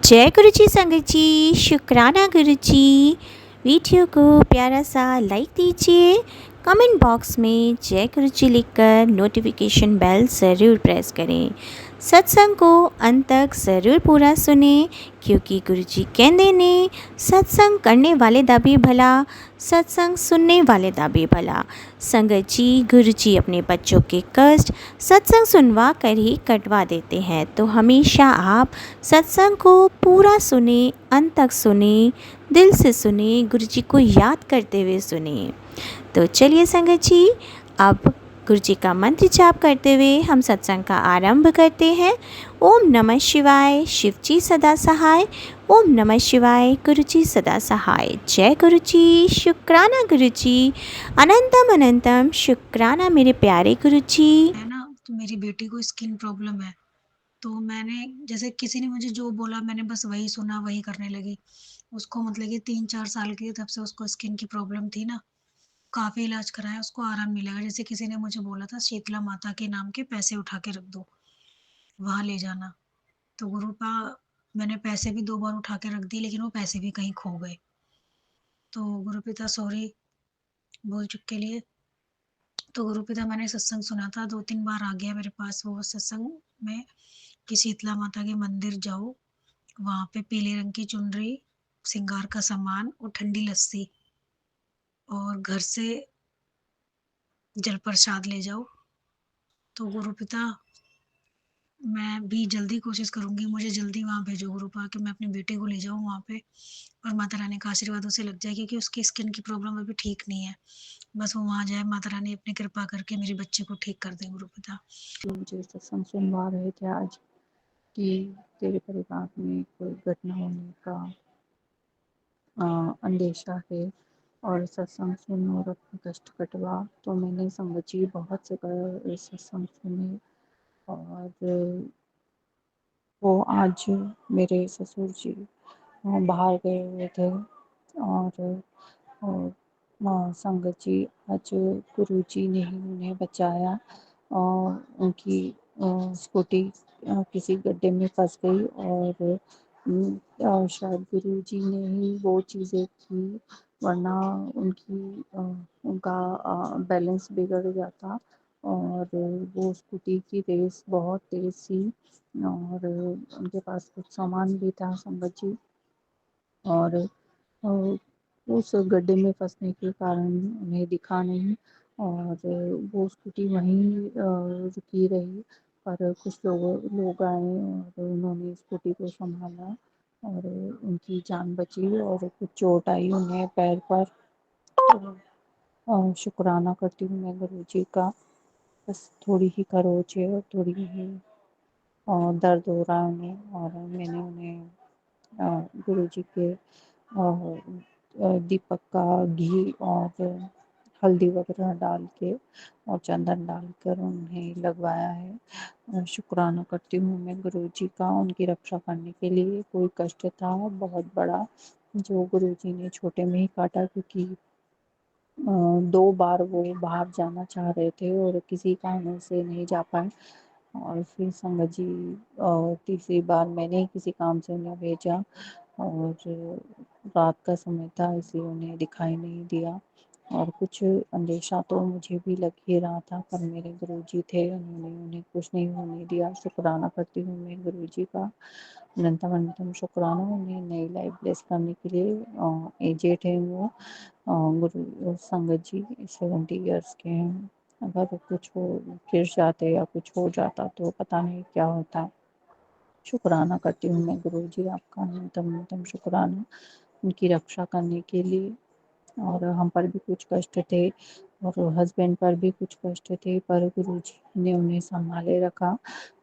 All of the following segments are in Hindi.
जय गुरु जी संगत जी, शुक्राना गुरु जी। वीडियो को प्यारा सा लाइक दीजिए, कमेंट बॉक्स में जय गुरु जी लिखकर नोटिफिकेशन बेल ज़रूर प्रेस करें। सत्संग को अंत तक ज़रूर पूरा सुने, क्योंकि गुरु जी कहते ने सत्संग करने वाले दा भी भला, सत्संग सुनने वाले दा भी भला। संगत जी, गुरु जी अपने बच्चों के कष्ट सत्संग सुनवा कर ही कटवा देते हैं, तो हमेशा आप सत्संग को पूरा सुने, अंत तक सुने, दिल से सुने, गुरु जी को याद करते हुए सुने। तो चलिए संगत जी, अब गुरु जी का मंत्र जाप करते हुए हम सत्संग का आरंभ करते हैं। ओम नमः शिवाय, शिव जी सदा सहाय। ओम नमः शिवाय, गुरु जी सदा सहाय। जय गुरु जी, शुक्राना गुरु जी, अनंतम अनंतम शुक्राना मेरे प्यारे गुरु जी। है ना, तो मेरी बेटी को स्किन प्रॉब्लम है। तो मैंने जैसे किसी ने मुझे जो बोला मैंने बस वही सुना, वही करने लगी। उसको मतलब कि 3-4 साल की तब से उसको स्किन की प्रॉब्लम थी ना, काफ़ी इलाज कराया, उसको आराम मिलेगा। जैसे किसी ने मुझे बोला था शीतला माता के नाम के पैसे उठा के रख दो, वहाँ ले जाना। तो मैंने पैसे भी 2 बार उठा के रख दिए, लेकिन वो पैसे भी कहीं खो गए। तो गुरुपिता सॉरी बोल चुक के लिए। तो गुरुपिता मैंने सत्संग सुना था, 2-3 बार आ गया मेरे पास वो सत्संग में कि शीतला माता के मंदिर जाओ, वहाँ पे पीले रंग की चुनरी, श्रृंगार का सामान और ठंडी लस्सी और घर से जल प्रसाद ले जाओ। तो गुरुपिता मैं भी जल्दी कोशिश करूँगी, मुझे जल्दी वहाँ भेजो गुरुपा कि मैं अपनी बेटी को ले जाऊँ वहाँ पे और माता रानी का आशीर्वाद उसे लग जाए, क्योंकि उसकी स्किन की प्रॉब्लम अभी ठीक नहीं है। बस वो वहाँ जाए, माता रानी अपनी कृपा करके मेरे बच्चे को ठीक कर दें गुरुपिता। मुझे सत्संग सुनवा रहे थे आज कि तेरे परिवार में कोई घटना होने का अंदेशा है और सत्संग सुन और अपने कष्ट कटवा। तो मैंने संगत जी बहुत से सत्संग सुने और वो आज मेरे ससुर जी बाहर गए हुए थे और संगत जी आज गुरु जी ने ही उन्हें बचाया और उनकी स्कूटी किसी गड्ढे में फंस गई और शायद गुरु जी ने ही वो चीज़ें की, वरना उनका बैलेंस बिगड़ जाता और वो स्कूटी की रेस बहुत तेज़ थी और उनके पास कुछ सामान भी था संगत जी और उस गड्ढे में फंसने के कारण उन्हें दिखा नहीं और वो स्कूटी वहीं रुकी रही। पर कुछ लोग आए और उन्होंने स्कूटी को संभाला और उनकी जान बची और कुछ चोट आई उन्हें पैर पर। तो शुक्राना करती हूँ मैं गुरु जी का। बस थोड़ी ही खरोच है और थोड़ी ही दर्द हो रहा है उन्हें और मैंने उन्हें गुरु जी के दीपक का घी और हल्दी वगैरह डाल के और चंदन डालकर उन्हें लगवाया है। शुक्राना करती हूँ मैं गुरु जी का उनकी रक्षा करने के लिए। कोई कष्ट था बहुत बड़ा जो गुरु जी ने छोटे में ही काटा, क्योंकि 2 बार वो बाहर जाना चाह रहे थे और किसी कारण से नहीं जा पाए और फिर संगत जी तीसरी बार मैंने ही किसी काम से उन्हें भेजा और रात का समय था इसलिए उन्हें दिखाई नहीं दिया और कुछ अंदेशा तो मुझे भी लग ही रहा था, पर मेरे गुरुजी थे, उन्होंने उन्हें कुछ नहीं होने दिया। शुक्राना करती हूँ मैं गुरुजी का, अनंतम अनंतम शुक्राना उन्हें नई लाइफ ब्लेस करने के लिए। एजेड है वो गुरु संगत जी 70 इयर्स के हैं। अगर कुछ हो गिर जाते या कुछ हो जाता तो पता नहीं क्या होता। शुक्राना करती हूँ मैं गुरु जी आपका अनंतम शुक्राना उनकी रक्षा करने के लिए। और हम पर भी कुछ कष्ट थे और हस्बैंड पर भी कुछ कष्ट थे, पर गुरु जी ने उन्हें संभाले रखा।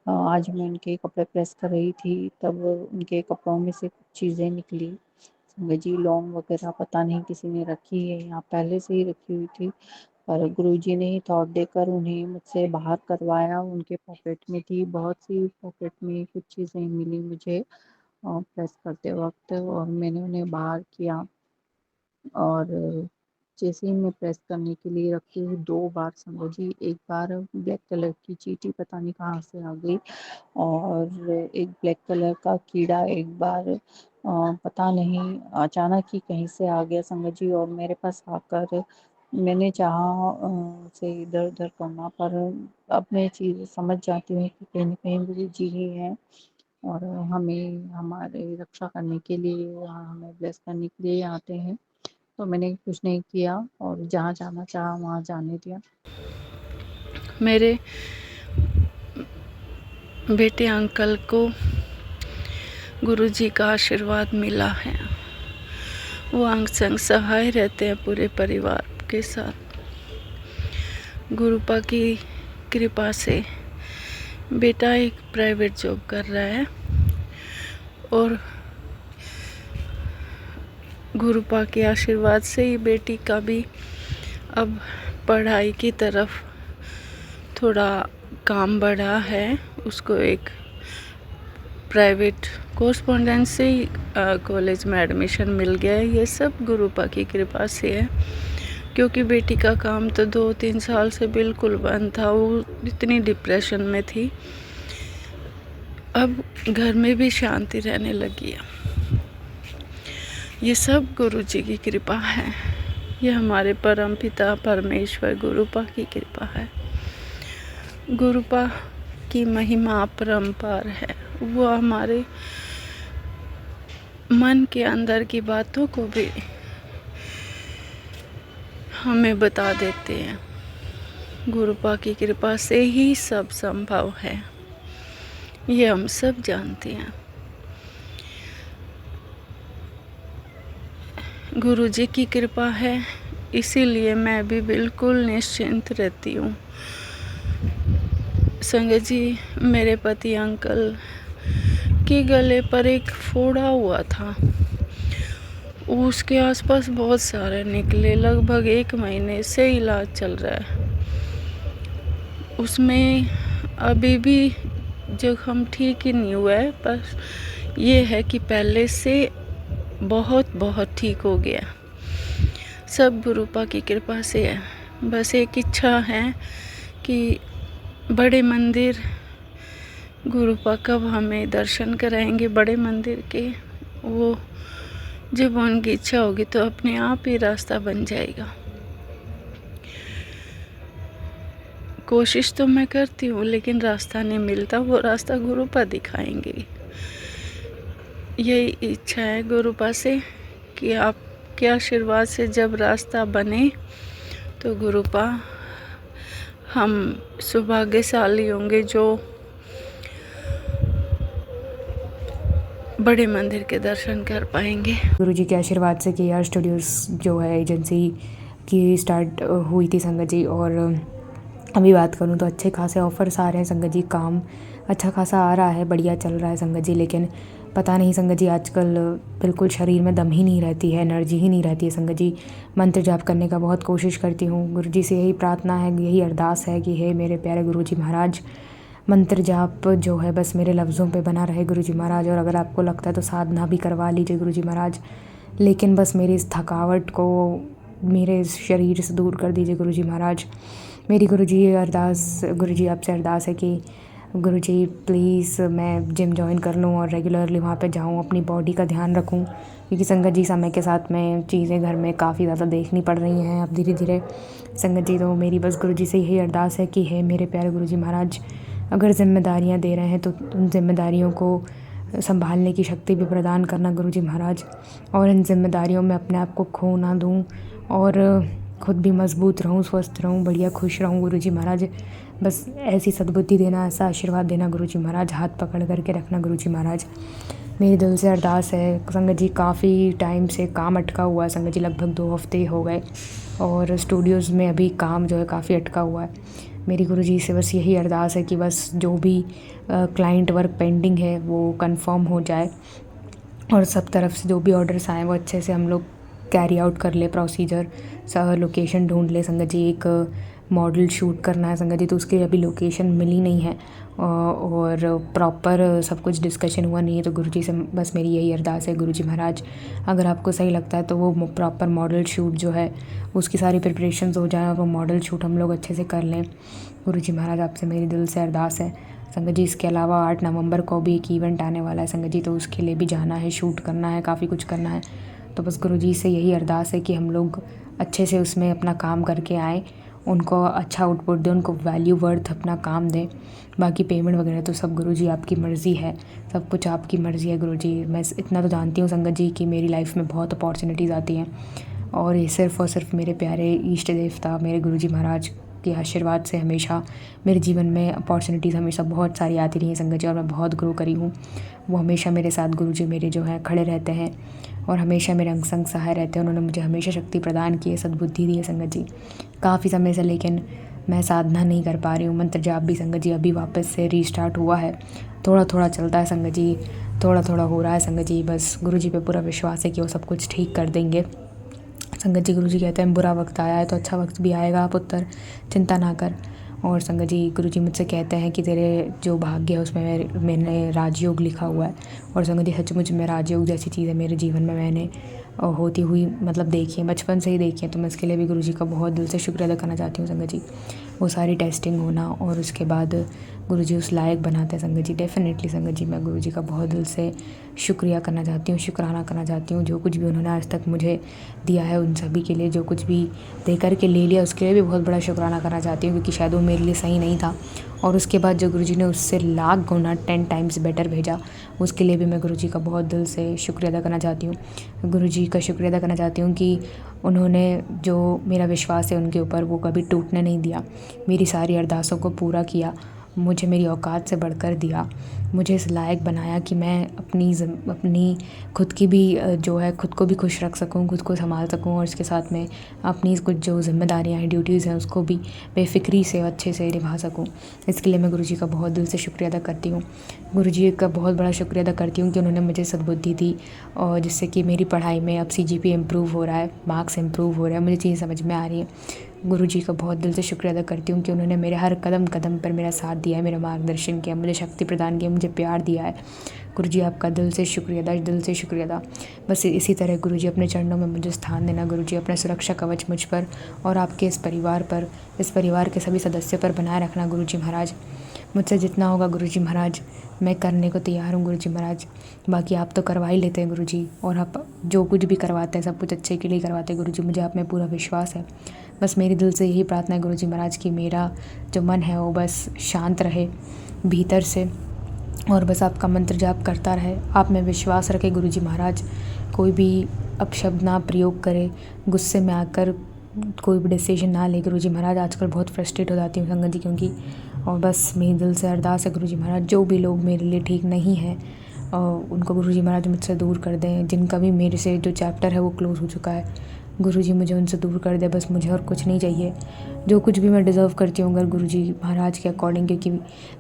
आज मैं उनके कपड़े प्रेस कर रही थी तब उनके कपड़ों में से कुछ चीज़ें निकली। संगत जी लौंग वगैरह पता नहीं किसी ने रखी है, यहाँ पहले से ही रखी हुई थी, पर गुरुजी ने ही थॉट देकर उन्हें मुझसे बाहर करवाया। उनके पॉकेट में थी, बहुत सी पॉकेट में कुछ चीज़ें मिली मुझे प्रेस करते वक्त और मैंने उन्हें बाहर किया और जैसे ही मैं प्रेस करने के लिए रखती हूँ 2 बार संगत जी, एक बार ब्लैक कलर की चींटी पता नहीं कहाँ से आ गई और एक ब्लैक कलर का कीड़ा एक बार पता नहीं अचानक ही कहीं से आ गया संगत जी और मेरे पास आकर मैंने चाहा उसे इधर-उधर करना पर अब मैं चीज़ समझ जाती हूँ कि कहीं न कहीं गुरु जी ही हैं और हमें हमारे रक्षा करने के लिए हमें ब्लेस करने के लिए आते हैं। तो मैंने कुछ नहीं किया और जहाँ जाना चाहा वहाँ जाने दिया। मेरे बेटे अंकल को गुरुजी का आशीर्वाद मिला है। वो अंग संग सहाय रहते हैं पूरे परिवार के साथ। गुरुपा की कृपा से बेटा एक प्राइवेट जॉब कर रहा है और गुरुपा के आशीर्वाद से ही बेटी का भी अब पढ़ाई की तरफ थोड़ा काम बढ़ा है। उसको एक प्राइवेट कोरस्पोंडेंस से ही कॉलेज में एडमिशन मिल गया है। ये सब गुरुपा की कृपा से है, क्योंकि बेटी का काम तो 2-3 साल से बिल्कुल बंद था। वो इतनी डिप्रेशन में थी। अब घर में भी शांति रहने लगी है। ये सब गुरुजी की कृपा है। ये हमारे परम पिता परमेश्वर गुरुपा की कृपा है। गुरुपा की महिमा अपरंपार है। वो हमारे मन के अंदर की बातों को भी हमें बता देते हैं। गुरुपा की कृपा से ही सब संभव है, ये हम सब जानते हैं। गुरुजी की कृपा है, इसीलिए मैं भी बिल्कुल निश्चिंत रहती हूँ। संगत जी, मेरे पति अंकल के गले पर एक फोड़ा हुआ था। उसके आसपास बहुत सारे निकले। लगभग 1 महीने से इलाज चल रहा है। उसमें अभी भी जख्म ठीक ही नहीं हुआ है, पर ये है कि पहले से बहुत ठीक हो गया। सब गुरुपा की कृपा से है। बस एक इच्छा है कि बड़े मंदिर गुरुपा कब हमें दर्शन कराएंगे बड़े मंदिर के। वो जब उनकी इच्छा होगी तो अपने आप ही रास्ता बन जाएगा। कोशिश तो मैं करती हूँ, लेकिन रास्ता नहीं मिलता। वो रास्ता गुरुपा दिखाएंगे। यही इच्छा है गुरुपा से कि आपके आशीर्वाद से जब रास्ता बने तो गुरुपा हम सौभाग्यशाली होंगे जो बड़े मंदिर के दर्शन कर पाएंगे। गुरुजी के आशीर्वाद से KR स्टूडियोज़ जो है एजेंसी की स्टार्ट हुई थी संगत जी। और अभी बात करूँ तो अच्छे खासे ऑफ़र्स आ रहे हैं संगत जी। काम अच्छा खासा आ रहा है, बढ़िया चल रहा है संगत जी। लेकिन पता नहीं संगत जी, आजकल बिल्कुल शरीर में दम ही नहीं रहती है, एनर्जी ही नहीं रहती है संगत जी। मंत्र जाप करने का बहुत कोशिश करती हूँ। गुरुजी से यही प्रार्थना है, यही अरदास है कि हे मेरे प्यारे गुरुजी महाराज, मंत्र जाप जो है बस मेरे लफ्ज़ों पे बना रहे गुरुजी महाराज। और अगर आपको लगता है तो साधना भी करवा लीजिए गुरुजी महाराज। लेकिन बस मेरी इस थकावट को मेरे इस शरीर से दूर कर दीजिए गुरुजी महाराज। मेरी गुरुजी अरदास, गुरुजी आपसे अरदास है कि गुरुजी प्लीज़ मैं जिम जॉइन कर लूँ और रेगुलरली वहाँ पे जाऊँ, अपनी बॉडी का ध्यान रखूँ। क्योंकि संगत जी समय के साथ में चीज़ें घर में काफ़ी ज़्यादा देखनी पड़ रही हैं अब धीरे धीरे संगत जी। तो मेरी बस गुरुजी से यही अरदास है कि हे मेरे प्यारे गुरुजी महाराज, अगर ज़िम्मेदारियाँ दे रहे हैं तो उन ज़िम्मेदारियों को संभालने की शक्ति भी प्रदान करना गुरुजी महाराज। और इन ज़िम्मेदारियों में अपने आप को खो ना दूँ और खुद भी मजबूत रहूँ, स्वस्थ रहूँ, बढ़िया खुश रहूँ गुरुजी महाराज। बस ऐसी सद्बुद्धि देना, ऐसा आशीर्वाद देना गुरुजी महाराज। हाथ पकड़ करके रखना गुरुजी महाराज। मेरे दिल से अरदास है संगत जी। काफ़ी टाइम से काम अटका हुआ है संगत जी, लगभग 2 हफ्ते हो गए और स्टूडियोज़ में अभी काम जो है काफ़ी अटका हुआ है। मेरी गुरुजी से बस यही अरदास है कि बस जो भी क्लाइंट वर्क पेंडिंग है वो कंफर्म हो जाए और सब तरफ से जो भी ऑर्डर्स आए वो अच्छे से हम लोग कैरी आउट कर ले प्रोसीजर। लोकेशन ढूंढ ले संगत जी, एक मॉडल शूट करना है संगत जी, तो उसके लिए अभी लोकेशन मिली नहीं है और प्रॉपर सब कुछ डिस्कशन हुआ नहीं है। तो गुरुजी से बस मेरी यही अरदास है, गुरुजी महाराज अगर आपको सही लगता है तो वो प्रॉपर मॉडल शूट जो है उसकी सारी प्रिपरेशंस हो जाए और वो मॉडल शूट हम लोग अच्छे से कर लें। गुरुजी महाराज आपसे मेरी दिल से अरदास है संगत जी। इसके अलावा 8 नवंबर को भी एक इवेंट आने वाला है संगत जी, तो उसके लिए भी जाना है, शूट करना है, काफ़ी कुछ करना है। तो बस गुरुजी से यही अरदास है कि हम लोग अच्छे से उसमें अपना काम करके आएँ, उनको अच्छा आउटपुट दें, उनको वैल्यू वर्थ अपना काम दें। बाकी पेमेंट वगैरह तो सब गुरुजी आपकी मर्ज़ी है, सब कुछ आपकी मर्ज़ी है गुरुजी। मैं इतना तो जानती हूँ संगत जी कि मेरी लाइफ में बहुत अपॉर्चुनिटीज़ आती हैं और ये सिर्फ़ और सिर्फ मेरे प्यारे इष्ट देवता मेरे गुरुजी महाराज के आशीर्वाद से हमेशा मेरे जीवन में अपॉर्चुनिटीज़ हमेशा बहुत सारी आती रही हैं संगत जी, और मैं बहुत ग्रो करी हूँ। वो हमेशा मेरे साथ गुरुजी मेरे जो हैं खड़े रहते हैं और हमेशा मेरे अंग संग सहाय रहते हैं। उन्होंने मुझे हमेशा शक्ति प्रदान की है, सद्बुद्धि दी है संगत जी काफ़ी समय से, लेकिन मैं साधना नहीं कर पा रही हूँ। मंत्र जाप भी संगत जी अभी वापस से रीस्टार्ट हुआ है, थोड़ा थोड़ा चलता है संगत जी, थोड़ा थोड़ा हो रहा है संगत जी। बस गुरुजी पे पूरा विश्वास है कि वो सब कुछ ठीक कर देंगे संगत जी। गुरुजी कहते हैं बुरा वक्त आया है तो अच्छा वक्त भी आएगा पुत्र, चिंता ना कर। और संगत जी गुरुजी मुझसे कहते हैं कि तेरे जो भाग्य है उसमें मैंने राजयोग लिखा हुआ है, और संगत जी सचमुच में राजयोग जैसी चीज़ है मेरे जीवन में मैंने होती हुई मतलब देखी है, बचपन से ही देखी है। तो मैं इसके लिए भी गुरुजी का बहुत दिल से शुक्र अदा करना चाहती हूँ संगत जी। वो सारी टेस्टिंग होना और उसके बाद गुरुजी उस लायक बनाते हैं संगत जी। डेफिनेटली संगत जी मैं गुरुजी का बहुत दिल से शुक्रिया करना चाहती हूँ, शुक्राना करना चाहती हूँ। जो कुछ भी उन्होंने आज तक मुझे दिया है उन सभी के लिए, जो कुछ भी दे कर के ले लिया उसके लिए भी बहुत बड़ा शुक्राना करना चाहती हूँ, क्योंकि शायद वो मेरे लिए सही नहीं था और उसके बाद जो गुरुजी ने उससे लाख गुना 10 टाइम्स बेटर भेजा, उसके लिए भी मैं गुरुजी का बहुत दिल से शुक्रिया अदा करना चाहती हूँ। गुरुजी का शुक्रिया अदा करना चाहती हूँ कि उन्होंने जो मेरा विश्वास है उनके ऊपर वो कभी टूटने नहीं दिया, मेरी सारी अरदासों को पूरा किया, मुझे मेरी औकात से बढ़कर दिया, मुझे इस लायक बनाया कि मैं अपनी खुद की भी जो है खुद को भी खुश रख सकूं, खुद को संभाल सकूं और इसके साथ में अपनी कुछ जो ज़िम्मेदारियां हैं, ड्यूटीज़ हैं, उसको भी बेफ़िक्री से अच्छे से निभा सकूं। इसके लिए मैं गुरुजी का बहुत दिल से शुक्रिया अदा करती हूँ। गुरुजी का बहुत बड़ा शुक्रिया अदा करती हूँ कि उन्होंने मुझे सद्बुद्धि दी और जिससे कि मेरी पढ़ाई में अब CGPA इम्प्रूव हो रहा है, मार्क्स इम्प्रूव हो रहे हैं, मुझे चीज़ें समझ में आ रही है। गुरुजी का बहुत दिल से शुक्रिया अदा करती हूँ कि उन्होंने मेरे हर कदम कदम पर मेरा साथ दिया है, मेरा मार्गदर्शन किया, मुझे शक्ति प्रदान किया, मुझे प्यार दिया है। गुरुजी आपका दिल से शुक्रिया अदा, दिल से शुक्रिया अदा। बस इसी तरह गुरुजी अपने चरणों में मुझे स्थान देना गुरुजी, अपना सुरक्षा कवच मुझ पर और आपके इस परिवार के सभी सदस्यों पर बनाए रखना गुरुजी महाराज। मुझसे जितना होगा गुरुजी महाराज मैं करने को तैयार हूँ गुरुजी महाराज। बाकी आप तो करवा ही लेते हैं गुरुजी, और आप जो कुछ भी करवाते हैं सब कुछ अच्छे के लिए करवाते हैं गुरुजी, मुझे आप में पूरा विश्वास है। बस मेरी दिल से यही प्रार्थना है गुरुजी महाराज कि मेरा जो मन है वो बस शांत रहे भीतर से और बस आपका मंत्र जाप करता रहे, आप में विश्वास रखे गुरुजी महाराज। कोई भी अपशब्द ना प्रयोग करे, गुस्से में आकर कोई भी डिसीजन ना ले गुरुजी महाराज। आजकल बहुत फ्रस्ट्रेट हो जाती हूँ संगत जी क्योंकि, और बस मेरी दिल से अरदास है गुरुजी महाराज जो भी लोग मेरे लिए ठीक नहीं है उनको गुरुजी महाराज मुझसे दूर कर दें। जिनका भी मेरे से जो चैप्टर है वो क्लोज़ हो चुका है, गुरुजी मुझे उनसे दूर कर दे, बस मुझे और कुछ नहीं चाहिए। जो कुछ भी मैं डिज़र्व करती हूँ अगर गुरुजी महाराज के अकॉर्डिंग, क्योंकि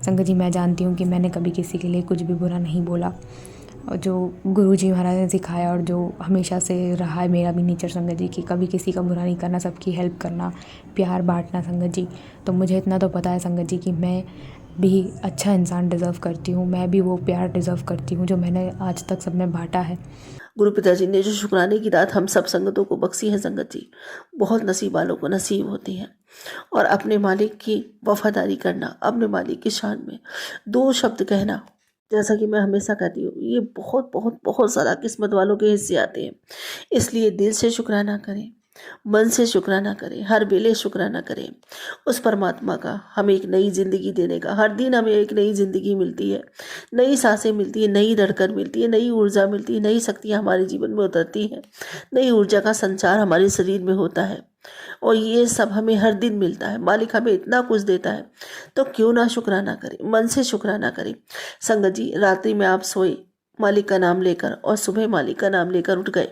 संगत जी मैं जानती हूँ कि मैंने कभी किसी के लिए कुछ भी बुरा नहीं बोला। और जो गुरुजी महाराज ने सिखाया और जो हमेशा से रहा है मेरा भी नेचर संगत जी कि कभी किसी का बुरा नहीं करना, सबकी हेल्प करना, प्यार बांटना संगत जी। तो मुझे इतना तो पता है संगत जी कि मैं भी अच्छा इंसान डिज़र्व करती हूँ, मैं भी वो प्यार डिज़र्व करती हूँ जो मैंने आज तक सब में बांटा है। गुरु पिताजी ने जो शुक्राने की रात हम सब संगतों को बख्शी है संगत जी, बहुत नसीब वालों को नसीब होती है। और अपने मालिक की वफादारी करना, अपने मालिक की शान में 2 शब्द कहना, जैसा कि मैं हमेशा कहती हूँ, ये बहुत बहुत बहुत ज़्यादा किस्मत वालों के हिस्से आते हैं। इसलिए दिल से शुक्राना करें, मन से शुक्राना करें, हर वेले शुक्राना करें उस परमात्मा का, हमें एक नई ज़िंदगी देने का। हर दिन हमें एक नई ज़िंदगी मिलती है, नई सांसें मिलती है, नई धड़कन मिलती है, नई ऊर्जा मिलती है, नई शक्तियाँ हमारे जीवन में उतरती हैं, नई ऊर्जा का संचार हमारे शरीर में होता है और ये सब हमें हर दिन मिलता है। मालिक हमें इतना कुछ देता है तो क्यों ना शुक्राना करें, मन से शुक्राना करें। संगत जी रात्रि में आप सोए मालिक का नाम लेकर और सुबह मालिक का नाम लेकर उठ गए,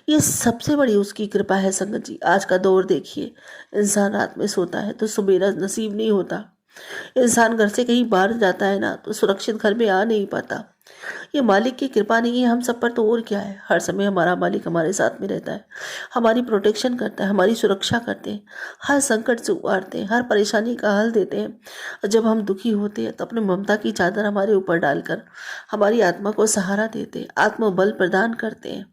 ये सबसे बड़ी उसकी कृपा है संगत जी। आज का दौर देखिए, इंसान रात में सोता है तो सुबेरा नसीब नहीं होता। इंसान घर से कहीं बाहर जाता है ना तो सुरक्षित घर में आ नहीं पाता। ये मालिक की कृपा नहीं है हम सब पर तो और क्या है। हर समय हमारा मालिक हमारे साथ में रहता है, हमारी प्रोटेक्शन करता है, हमारी सुरक्षा करते हैं, हर संकट से उबारते हैं, हर परेशानी का हल देते हैं। और जब हम दुखी होते हैं तो अपने ममता की चादर हमारे ऊपर डालकर हमारी आत्मा को सहारा देते हैं, आत्मबल प्रदान करते हैं।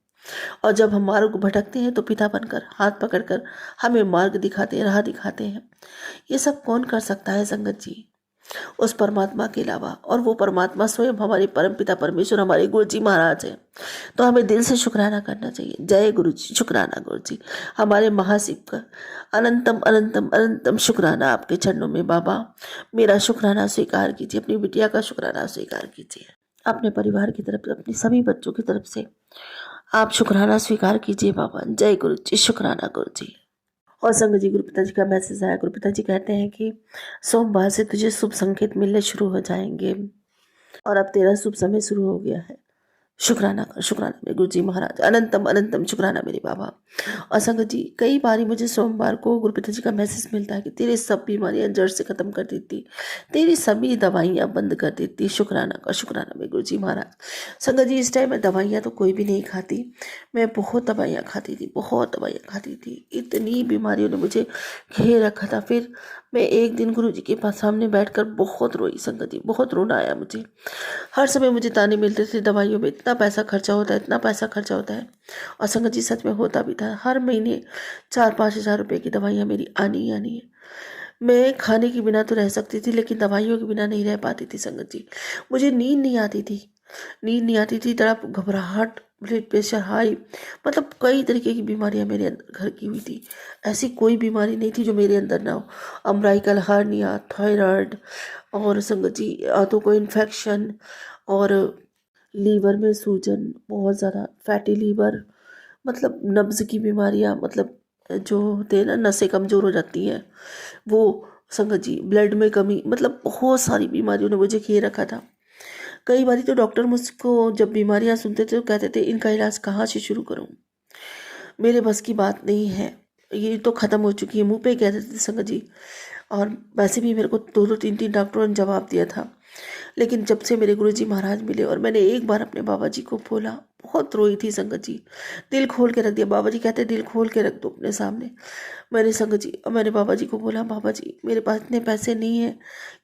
और जब हम मार्ग भटकते हैं तो पिता बनकर हाथ पकड़कर हमें मार्ग दिखाते हैं, राह दिखाते हैं। ये सब कौन कर सकता है संगत जी, उस परमात्मा के अलावा। और वो परमात्मा स्वयं हमारे परम पिता परमेश्वर हमारे गुरु जी महाराज हैं। तो हमें दिल से शुक्राना करना चाहिए। जय गुरु जी, शुक्राना गुरु जी, हमारे महाशिव का अनंतम अनंतम अनंतम शुक्राना आपके चरणों में बाबा। मेरा शुक्राना स्वीकार कीजिए, अपनी बिटिया का शुक्राना स्वीकार कीजिए, अपने परिवार की तरफ से, अपने सभी बच्चों की तरफ से आप शुक्राना स्वीकार कीजिए बाबा। जय गुरु जी, शुक्राना गुरु जी। और संगत जी, गुरु पिताजी का मैसेज आया। गुरु पिताजी कहते हैं कि सोमवार से तुझे शुभ संकेत मिलने शुरू हो जाएंगे और अब तेरा शुभ समय शुरू हो गया है। शुक्राना कर, शुक्राना मेरे गुरु जी महाराज, अनंतम अनंतम शुक्राना मेरे बाबा। और संगत जी, कई बारी मुझे सोमवार को गुरु पिताजी का मैसेज मिलता है कि तेरे सब बीमारियां जड़ से खत्म कर देती, तेरी सभी दवाइयां बंद कर देती। शुक्राना कर, शुक्राना मेरे गुरु जी महाराज। संगत जी, इस टाइम मैं दवाइयाँ तो कोई भी नहीं खाती, मैं बहुत दवाइयाँ खाती थी, बहुत दवाइयाँ खाती थी। इतनी बीमारियों ने मुझे घेर रखा था। फिर मैं एक दिन गुरु जी के पास सामने बैठकर बहुत रोई संगत जी, बहुत रोना आया मुझे। हर समय मुझे ताने मिलते थे दवाइयों में, इतना पैसा खर्चा होता है, इतना पैसा खर्चा होता है। और संगत जी, सच में होता भी था। हर महीने 4-5 हज़ार रुपये की दवाइयाँ मेरी आनी ही आनी है। मैं खाने के बिना तो रह सकती थी, लेकिन दवाइयों के बिना नहीं रह पाती थी संगत जी। मुझे नींद नहीं आती थी, नींद नहीं आती थी, तड़प, घबराहट, ब्लड प्रेशर हाई, मतलब कई तरीके की बीमारियां मेरे अंदर घर की हुई थी। ऐसी कोई बीमारी नहीं थी जो मेरे अंदर ना हो। अम्ब्राइकल हार्निया, थायराइड, और संगत जी आंतों को इन्फेक्शन, और लीवर में सूजन, बहुत ज़्यादा फैटी लीवर, मतलब नब्ज़ की बीमारियां, मतलब जो होते हैं ना, नसें कमज़ोर हो जाती हैं वो, संगत जी ब्लड में कमी, मतलब बहुत सारी बीमारियों ने मुझे घेर रखा था। कई बार तो डॉक्टर मुझको जब बीमारियां सुनते थे तो कहते थे इनका इलाज कहाँ से शुरू करूं, मेरे बस की बात नहीं है, ये तो ख़त्म हो चुकी है, मुंह पे कह देते थे संगत जी। और वैसे भी मेरे को 2-3 डॉक्टरों ने जवाब दिया था। लेकिन जब से मेरे गुरुजी महाराज मिले और मैंने एक बार अपने बाबा जी को बोला, बहुत रोई थी संगत जी, दिल खोल के रख दिया। बाबा जी कहते दिल खोल के रख दो अपने सामने। मैंने संगत जी, और मैंने बाबा जी को बोला, बाबा जी मेरे पास इतने पैसे नहीं हैं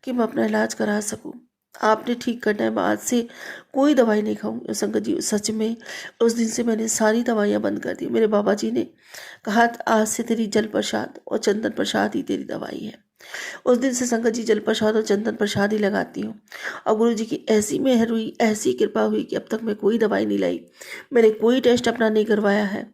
कि मैं अपना इलाज करा सकूं, आपने ठीक करना है, मैं आज से कोई दवाई नहीं खाऊंगी। संगत जी, सच में उस दिन से मैंने सारी दवाइयाँ बंद कर दी। मेरे बाबा जी ने कहा आज से तेरी जल प्रसाद और चंदन प्रसाद ही तेरी दवाई है। उस दिन से संगत जी जल प्रसाद और चंदन प्रसाद ही लगाती हूँ। और गुरु जी की ऐसी मेहर हुई, ऐसी कृपा हुई कि अब तक मैं कोई दवाई नहीं लाई, मैंने कोई टेस्ट अपना नहीं करवाया है।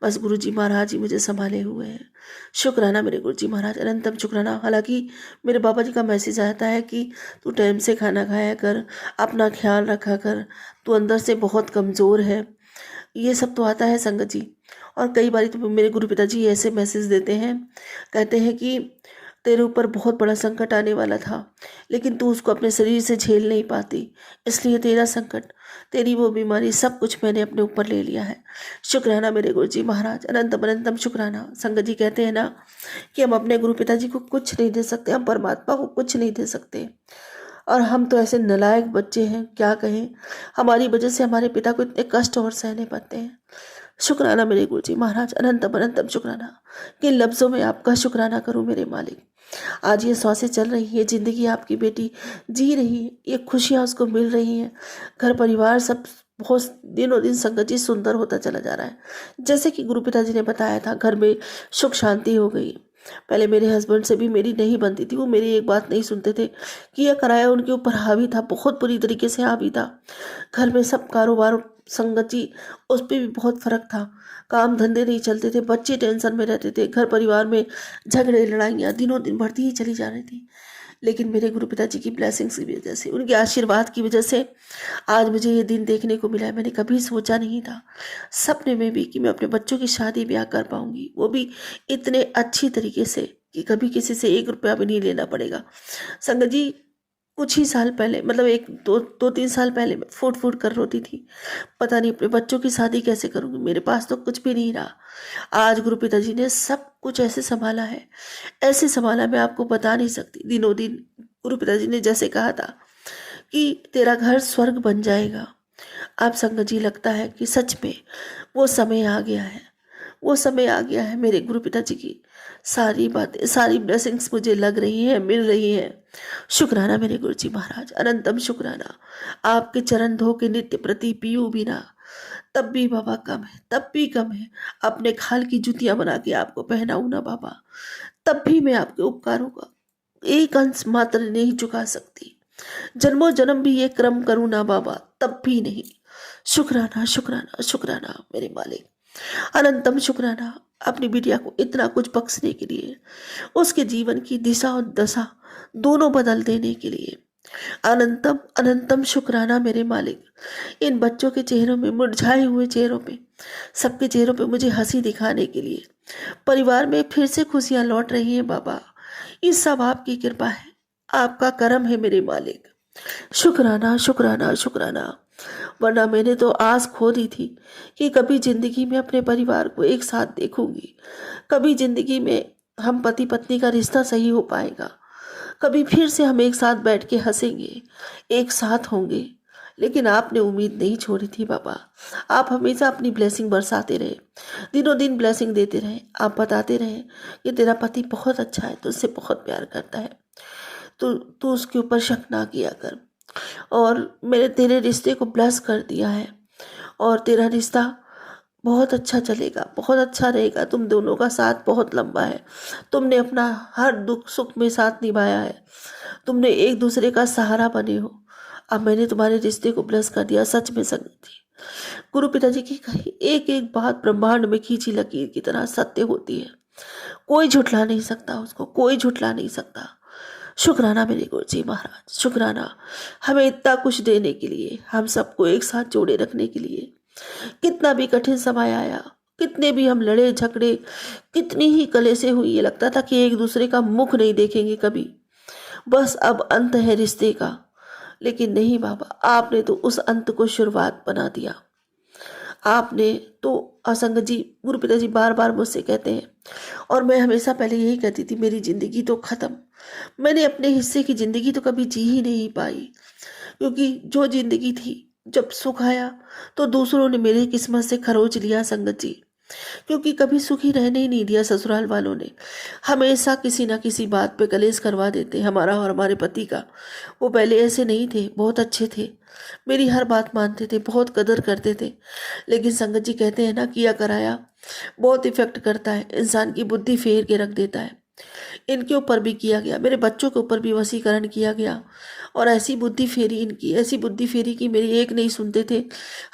बस गुरु जी महाराज ही मुझे संभाले हुए हैं। शुक्राना मेरे गुरु जी महाराज, अनंतम शुक्राना। हालांकि मेरे बाबा जी का मैसेज आता है कि तू टाइम से खाना खाया कर, अपना ख्याल रखा कर, तू अंदर से बहुत कमज़ोर है, ये सब तो आता है संगत जी। और कई बार तो मेरे गुरु पिताजी ऐसे मैसेज देते हैं, कहते हैं कि तेरे ऊपर बहुत बड़ा संकट आने वाला था, लेकिन तू उसको अपने शरीर से झेल नहीं पाती, इसलिए तेरा संकट, तेरी वो बीमारी, सब कुछ मैंने अपने ऊपर ले लिया है। शुक्राना मेरे गुरु जी महाराज, अनंतम अनंतम शुक्राना। संगत जी कहते हैं ना कि हम अपने गुरु पिताजी को कुछ नहीं दे सकते, हम परमात्मा को कुछ नहीं दे सकते, और हम तो ऐसे नालायक बच्चे हैं, क्या कहें। हमारी वजह से हमारे पिता को इतने कष्ट और सहने पड़ते हैं। शुक्राना मेरे गुरु जी महाराज, अनंतम अनंतम शुक्राना। किन लफ्ज़ों में आपका शुक्राना करूं मेरे मालिक। आज ये सांसें चल रही है, ज़िंदगी आपकी बेटी जी रही है, ये खुशियाँ उसको मिल रही हैं, घर परिवार सब बहुत दिनों दिन संगत जी सुंदर होता चला जा रहा है। जैसे कि गुरु पिताजी ने बताया था, घर में सुख शांति हो गई। पहले मेरे हस्बैंड से भी मेरी नहीं बनती थी, वो मेरी एक बात नहीं सुनते थे कि यह किराया उनके ऊपर हावी था, बहुत बुरी तरीके से हावी था। घर में सब कारोबार, संगत जी उस पर भी बहुत फ़र्क था, काम धंधे नहीं चलते थे, बच्चे टेंशन में रहते थे, घर परिवार में झगड़े लड़ाइयाँ दिनों दिन बढ़ती ही चली जा रही थी। लेकिन मेरे गुरु पिताजी की ब्लेसिंग्स की वजह से, उनके आशीर्वाद की वजह से आज मुझे ये दिन देखने को मिला है। मैंने कभी सोचा नहीं था सपने में भी कि मैं अपने बच्चों की शादी ब्याह कर पाऊंगी, वो भी इतने अच्छी तरीके से कि कभी किसी से 1 रुपया भी नहीं लेना पड़ेगा। संगत जी कुछ ही साल पहले, मतलब 2-3 साल पहले मैं फूट कर रोती थी, पता नहीं अपने बच्चों की शादी कैसे करूँगी, मेरे पास तो कुछ भी नहीं रहा। आज गुरु पिताजी ने सब कुछ ऐसे संभाला है, ऐसे संभाला मैं आपको बता नहीं सकती। दिनों दिन गुरु पिताजी ने जैसे कहा था कि तेरा घर स्वर्ग बन जाएगा। आप संगत जी लगता है कि सच में वो समय आ गया है, वो समय आ गया है। मेरे गुरु पिताजी की सारी बातें, सारी ब्लेसिंग्स मुझे लग रही हैं, मिल रही हैं। शुक्राना मेरे गुरु जी महाराज, अनंतम शुक्राना। आपके चरण धो के नित्य प्रति पीयू बिना तब भी बाबा कम है, तब भी कम है। अपने खाल की जूतियां बना के आपको पहनाऊं ना बाबा, तब भी मैं आपके उपकारों का एक अंश मात्र नहीं चुका सकती। जन्मों जन्म भी ये क्रम करूं ना बाबा, तब भी नहीं। शुक्राना शुक्राना शुक्राना मेरे मालिक, अनंतम शुक्राना अपनी बिटिया को इतना कुछ बख्शने के लिए, उसके जीवन की दिशा और दशा दोनों बदल देने के लिए। अनंतम अनंतम शुक्राना मेरे मालिक। इन बच्चों के चेहरों में, मुरझाए हुए चेहरों पे, सबके चेहरों पे मुझे हंसी दिखाने के लिए, परिवार में फिर से खुशियां लौट रही हैं बाबा। ये सब आपकी कृपा है, आपका करम है मेरे मालिक। शुक्राना शुक्राना शुक्राना। वरना मैंने तो आस खो दी थी कि कभी जिंदगी में अपने परिवार को एक साथ देखूंगी, कभी जिंदगी में हम पति पत्नी का रिश्ता सही हो पाएगा, कभी फिर से हम एक साथ बैठ के हंसेंगे, एक साथ होंगे। लेकिन आपने उम्मीद नहीं छोड़ी थी बाबा। आप हमेशा अपनी ब्लेसिंग बरसाते रहे, दिनों दिन ब्लेसिंग देते रहे। आप बताते रहे कि तेरा पति बहुत अच्छा है, तुझसे बहुत प्यार करता है, तू उसके ऊपर शक ना किया कर। और मैंने तेरे रिश्ते को ब्लेस कर दिया है और तेरा रिश्ता बहुत अच्छा चलेगा, बहुत अच्छा रहेगा। तुम दोनों का साथ बहुत लंबा है, तुमने अपना हर दुख सुख में साथ निभाया है, तुमने एक दूसरे का सहारा बने हो। अब मैंने तुम्हारे रिश्ते को ब्लेस कर दिया। सच में संगत जी, गुरु पिताजी की कही एक एक बात ब्रह्मांड में खींची लकीर की तरह सत्य होती है। कोई झुठला नहीं सकता उसको, कोई झुठला नहीं सकता। शुक्राना मेरे गुरु जी महाराज, शुक्राना हमें इतना कुछ देने के लिए, हम सबको एक साथ जोड़े रखने के लिए। कितना भी कठिन समय आया, कितने भी हम लड़े झगड़े, कितनी ही कलेशें हुई, ये लगता था कि एक दूसरे का मुख नहीं देखेंगे कभी, बस अब अंत है रिश्ते का। लेकिन नहीं बाबा, आपने तो उस अंत को शुरुआत बना दिया। आपने तो असंगत जी, गुरु पिताजी बार बार मुझसे कहते हैं और मैं हमेशा पहले यही कहती थी, मेरी जिंदगी तो खत्म। मैंने अपने हिस्से की जिंदगी तो कभी जी ही नहीं पाई, क्योंकि जो जिंदगी थी, जब सुख आया तो दूसरों ने मेरी किस्मत से खरोच लिया संगत जी। क्योंकि कभी सुखी रहने ही नहीं दिया ससुराल वालों ने, हमेशा किसी ना किसी बात पे कलेश करवा देते हमारा और हमारे पति का। वो पहले ऐसे नहीं थे, बहुत अच्छे थे, मेरी हर बात मानते थे, बहुत कदर करते थे। लेकिन संगत जी कहते हैं ना, किया कराया बहुत इफेक्ट करता है, इंसान की बुद्धि फेर के रख देता है। इनके यूपर भी किया गया, मेरे बच्चों के ऊपर भी वशीकरण किया गया और ऐसी बुद्धि फेरी इनकी, ऐसी बुद्धि फेरी कि मेरी एक नहीं सुनते थे,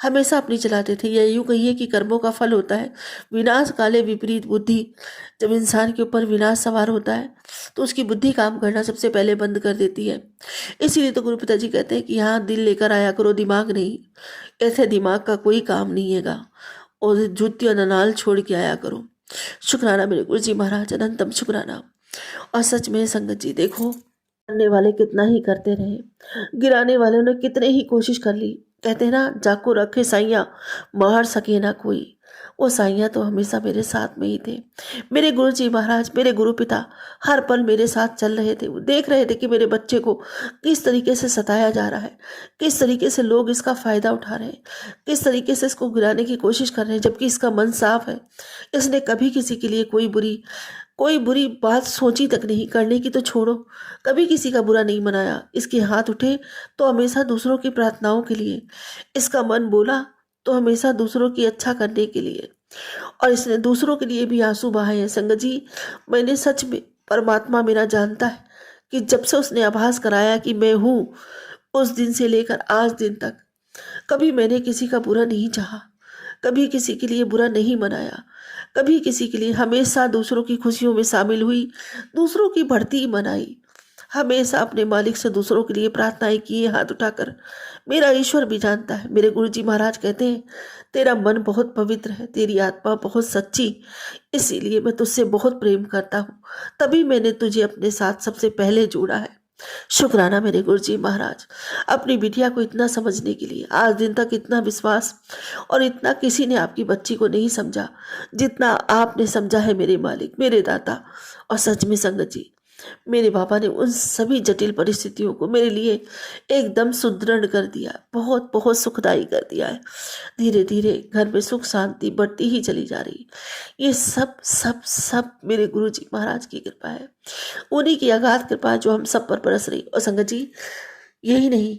हमेशा अपनी चलाते थे। या यूँ कहिए कि कर्मों का फल होता है विनाश काले विपरीत बुद्धि। जब इंसान के ऊपर विनाश सवार होता है तो उसकी बुद्धि काम करना सबसे पहले बंद कर देती है। इसीलिए तो गुरु पिताजी कहते हैं कि यहाँ दिल लेकर आया करो, दिमाग नहीं। ऐसे दिमाग का कोई काम नहीं हैगा, और जूतियाँ ननाल छोड़ के आया करो। शुक्राना मेरे गुरु जी महाराज, अनंतम शुक्राना। और सच में संगत जी देखो, करने वाले कितना ही करते रहे, गिराने वालों ने कितने ही कोशिश कर ली। कहते हैं ना, जाको रखे साइयाँ मार सके ना कोई। वो साइयाँ तो हमेशा मेरे साथ में ही थे। मेरे गुरु जी महाराज, मेरे गुरु पिता हर पल मेरे साथ चल रहे थे। वो देख रहे थे कि मेरे बच्चे को किस तरीके से सताया जा रहा है, किस तरीके से लोग इसका फ़ायदा उठा रहे हैं, किस तरीके से इसको गिराने की कोशिश कर रहे हैं, जबकि इसका मन साफ है। इसने कभी किसी के लिए कोई बुरी बात सोची तक नहीं, करने की तो छोड़ो, कभी किसी का बुरा नहीं मनाया। इसके हाथ उठे तो हमेशा दूसरों की प्रार्थनाओं के लिए, इसका मन बोला तो हमेशा दूसरों की अच्छा करने के लिए, और इसने दूसरों के लिए भी आंसू बहाए हैं। संगत जी, मैंने सच में, परमात्मा मेरा जानता है कि जब से उसने आभास कराया कि मैं हूँ, उस दिन से लेकर आज दिन तक कभी मैंने किसी का बुरा नहीं चाहा, कभी किसी के लिए बुरा नहीं मनाया, कभी किसी के लिए, हमेशा दूसरों की खुशियों में शामिल हुई, दूसरों की बढ़ती मनाई, हमेशा अपने मालिक से दूसरों के लिए प्रार्थनाएं की हाथ उठाकर। मेरा ईश्वर भी जानता है। मेरे गुरु जी महाराज कहते हैं, तेरा मन बहुत पवित्र है, तेरी आत्मा बहुत सच्ची, इसीलिए मैं तुझसे बहुत प्रेम करता हूँ, तभी मैंने तुझे अपने साथ सबसे पहले जोड़ा है। शुक्राना मेरे गुरु जी महाराज, अपनी बिटिया को इतना समझने के लिए। आज दिन तक इतना विश्वास और इतना किसी ने आपकी बच्ची को नहीं समझा जितना आपने समझा है मेरे मालिक, मेरे दाता। और सच में संगत जी, मेरे बाबा ने उन सभी जटिल परिस्थितियों को मेरे लिए एकदम सुदृढ़ कर दिया, बहुत बहुत सुखदायी कर दिया है। धीरे धीरे घर में सुख शांति बढ़ती ही चली जा रही। ये सब सब सब मेरे गुरु जी महाराज की कृपा है, उन्हीं की अगाध कृपा है जो हम सब पर बरस रही। और संगत जी, यही नहीं,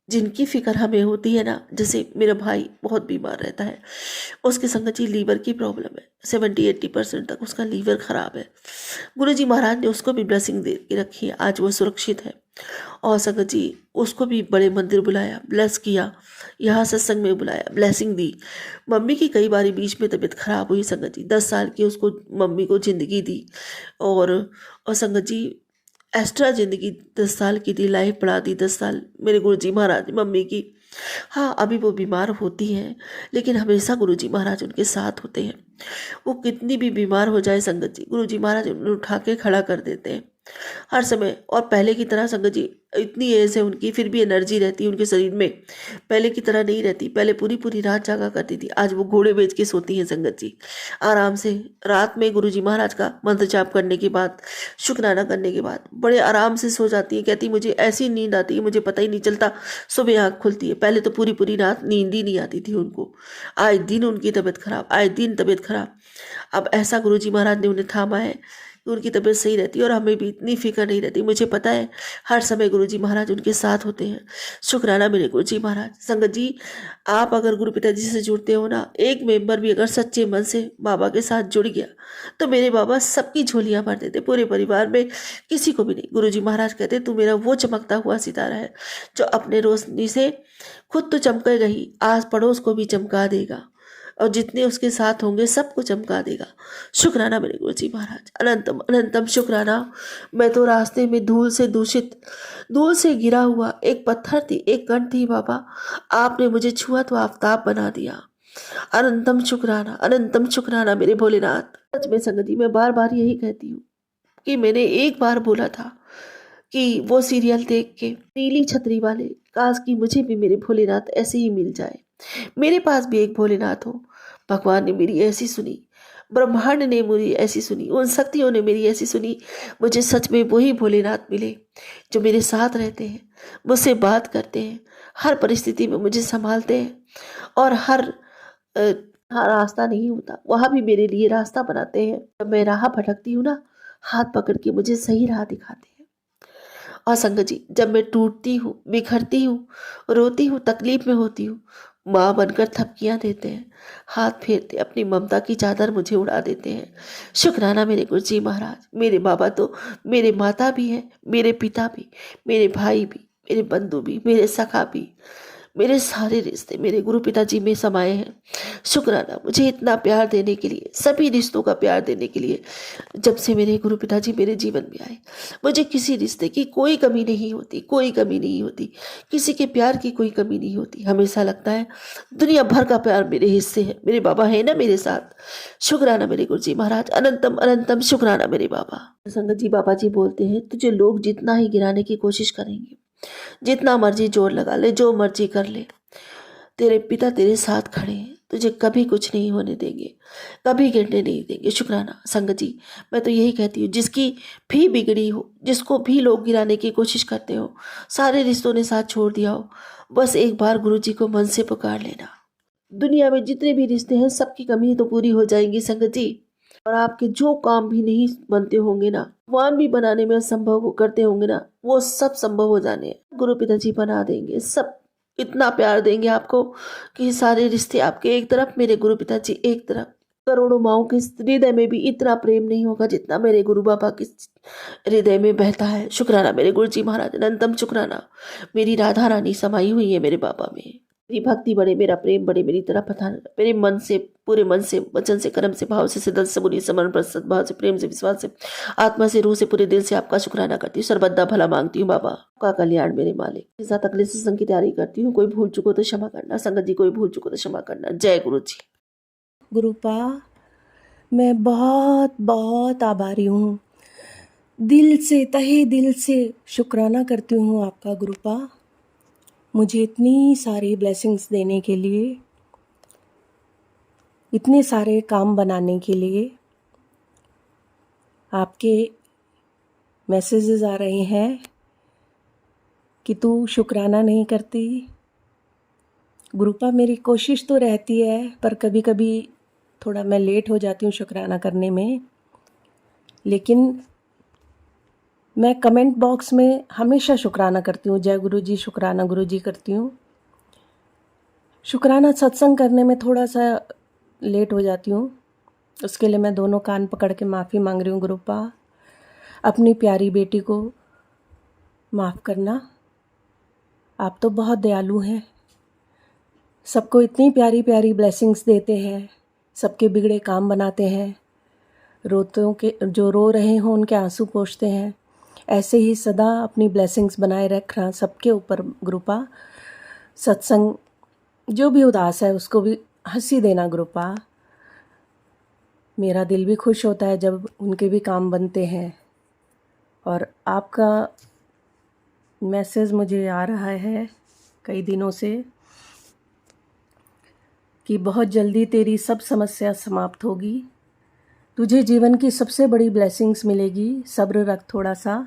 जिनकी फिक्र हमें होती है ना, जैसे मेरा भाई बहुत बीमार रहता है, उसके संगत जी लीवर की प्रॉब्लम है, 70-80% तक उसका लीवर खराब है। गुरु जी महाराज ने उसको भी ब्लेसिंग दे के रखी है, आज वो सुरक्षित है। और संगत जी, उसको भी बड़े मंदिर बुलाया, ब्लेस किया, यहाँ सत्संग में बुलाया, ब्लेसिंग दी। मम्मी की कई बार बीच में तबीयत खराब हुई संगत जी, 10 साल की उसको मम्मी को ज़िंदगी दी। और संगत जी, एक्स्ट्रा ज़िंदगी 10 साल की दी, लाइफ बढ़ा दी 10 साल मेरे गुरु जी महाराज ने मम्मी की। हाँ, अभी वो बीमार होती हैं, लेकिन हमेशा गुरु जी महाराज उनके साथ होते हैं। वो कितनी भी बीमार हो जाए संगत जी, गुरु जी महाराज उन्हें उठा के खड़ा कर देते हैं हर समय। और पहले की तरह संगत जी, इतनी एज है उनकी, फिर भी एनर्जी रहती है उनके शरीर में, पहले की तरह नहीं रहती। पहले पूरी पूरी रात जागा करती थी, आज वो घोड़े बेच के सोती हैं संगत जी, आराम से। रात में गुरु जी महाराज का मंत्र जाप करने के बाद, शुक्राना करने के बाद बड़े आराम से सो जाती है। कहती मुझे ऐसी नींद आती है, मुझे पता ही नहीं चलता सुबह आँख खुलती है। पहले तो पूरी पूरी रात नींद ही नहीं आती थी उनको, आए दिन उनकी तबीयत खराब, आए दिन तबीयत खराब। अब ऐसा गुरु जी महाराज ने उन्हें थामा है कि उनकी तबीयत सही रहती है और हमें भी इतनी फिक्र नहीं रहती। मुझे पता है हर समय गुरु जी महाराज उनके साथ होते हैं। शुक्राना मेरे गुरु जी महाराज। संगत जी, आप अगर गुरु पिताजी से जुड़ते हो ना, एक मेंबर भी अगर सच्चे मन से बाबा के साथ जुड़ गया तो मेरे बाबा सबकी झोलियां भर देते, पूरे परिवार में किसी को भी नहीं। गुरु जी महाराज कहते, तू मेरा वो चमकता हुआ सितारा है जो अपने रोशनी से खुद तो चमकेगा ही, आस पड़ोस को भी चमका देगा और जितने उसके साथ होंगे सबको चमका देगा। शुक्राना मेरे गुरु जी महाराज, अनंतम अनंतम शुक्राना। मैं तो रास्ते में धूल से दूषित, धूल से गिरा हुआ एक पत्थर थी, एक कण थी बाबा, आपने मुझे छुआ तो आफताब बना दिया। अनंतम शुक्राना मेरे भोलेनाथ। सच में संगत जी, मैं बार बार यही कहती हूँ कि मैंने एक बार बोला था कि वो सीरियल देख के, नीली छतरी वाले, काश कि मुझे भी मेरे भोलेनाथ ऐसे ही मिल जाए, मेरे पास भी एक भोलेनाथ हो। भगवान ने मेरी ऐसी सुनी, ब्रह्मांड ने मेरी ऐसी सुनी, उन शक्तियों ने मेरी ऐसी सुनी। मुझे सच में वही भोलेनाथ मिले जो मेरे साथ रहते हैं, मुझसे बात करते हैं, हर परिस्थिति में मुझे संभालते हैं और हर रास्ता नहीं होता वहाँ भी मेरे लिए रास्ता बनाते हैं। जब मैं राह भटकती हूँ ना, हाथ पकड़ के मुझे सही राह दिखाते हैं। और संगत जी, जब मैं टूटती हूँ, बिखरती हूँ, रोती हूँ, तकलीफ में होती हूँ, माँ बनकर थपकियाँ देते हैं, हाथ फेरते, अपनी ममता की चादर मुझे उड़ा देते हैं। शुक्राना मेरे गुरु जी महाराज। मेरे बाबा तो मेरे माता भी हैं, मेरे पिता भी, मेरे भाई भी, मेरे बंधु भी, मेरे सखा भी, मेरे सारे रिश्ते मेरे गुरु पिताजी में समाये हैं। शुक्राना मुझे इतना प्यार देने के लिए, सभी रिश्तों का प्यार देने के लिए। जब से मेरे गुरु पिताजी मेरे जीवन में आए, मुझे किसी रिश्ते की कोई कमी नहीं होती, कोई कमी नहीं होती, किसी के प्यार की कोई कमी नहीं होती। हमेशा लगता है दुनिया भर का प्यार मेरे हिस्से है, मेरे बाबा है ना मेरे साथ। शुक्राना मेरे गुरु जी महाराज, अनंतम अनंतम शुक्राना मेरे बाबा। संगत जी, बाबा जी बोलते हैं, तुझे लोग जितना ही गिराने की कोशिश करेंगे, जितना मर्जी जोर लगा ले, जो मर्जी कर ले, तेरे पिता तेरे साथ खड़े हैं, तुझे कभी कुछ नहीं होने देंगे, कभी गिरने नहीं देंगे। शुक्राना। संगत जी, मैं तो यही कहती हूँ, जिसकी भी बिगड़ी हो, जिसको भी लोग गिराने की कोशिश करते हो, सारे रिश्तों ने साथ छोड़ दिया हो, बस एक बार गुरु जी को मन से पुकार लेना। दुनिया में जितने भी रिश्ते हैं, सबकी कमी तो पूरी हो जाएंगी संगत जी। और आपके जो काम भी नहीं बनते होंगे ना, भगवान भी बनाने में असंभव करते होंगे ना, वो सब संभव हो जाने गुरु पिताजी बना देंगे। सब इतना प्यार देंगे आपको कि सारे रिश्ते आपके एक तरफ, मेरे गुरु पिताजी एक तरफ। करोड़ों माओं के हृदय में भी इतना प्रेम नहीं होगा जितना मेरे गुरु बाबा के हृदय में बहता है। शुक्राना मेरे गुरु जी महाराज, अनंतम शुक्राना। मेरी राधा रानी समाई हुई है मेरे बाबा में। मेरी भक्ति बढ़े, मेरा प्रेम बढ़े, मेरी तरफ पठान, मेरे मन से, पूरे मन से, वचन से, कर्म से, भाव से, दिल से, बुरी समरण पर, सद्भाव से, प्रेम से, विश्वास से, आत्मा से, रूह से, पूरे दिल से आपका शुक्राना करती हूँ। सर्वदा भला मांगती हूँ बाबा, आपका कल्याण मेरे मालिक के साथ अगले सत्संग की तैयारी करती हूँ। कोई भूल चुको तो क्षमा करना संगत जी, कोई भूल चुको तो क्षमा करना। जय गुरु जी। गुरुपा, मैं बहुत बहुत आभारी हूँ। दिल से, तहे दिल से शुक्राना करती हूँ आपका गुरुपा, मुझे इतनी सारी ब्लेसिंग्स देने के लिए, इतने सारे काम बनाने के लिए। आपके मैसेजेस आ रहे हैं कि तू शुक्राना नहीं करती। गुरुपा, मेरी कोशिश तो रहती है, पर कभी कभी थोड़ा मैं लेट हो जाती हूँ शुक्राना करने में, लेकिन मैं कमेंट बॉक्स में हमेशा शुक्राना करती हूँ। जय गुरु जी, शुक्राना गुरु जी करती हूँ। शुक्राना सत्संग करने में थोड़ा सा लेट हो जाती हूँ, उसके लिए मैं दोनों कान पकड़ के माफ़ी मांग रही हूँ गुरुपा। अपनी प्यारी बेटी को माफ़ करना। आप तो बहुत दयालु हैं, सबको इतनी प्यारी प्यारी ब्लेसिंग्स देते हैं, सबके बिगड़े काम बनाते हैं, रोतों के जो रो रहे हों उनके आंसू पोंछते हैं। ऐसे ही सदा अपनी ब्लेसिंग्स बनाए रखना सबके ऊपर गुरुपा। सत्संग जो भी उदास है उसको भी हंसी देना गुरुपा। मेरा दिल भी खुश होता है जब उनके भी काम बनते हैं। और आपका मैसेज मुझे आ रहा है कई दिनों से कि बहुत जल्दी तेरी सब समस्या समाप्त होगी, तुझे जीवन की सबसे बड़ी ब्लेसिंग्स मिलेगी, सब्र रख थोड़ा सा।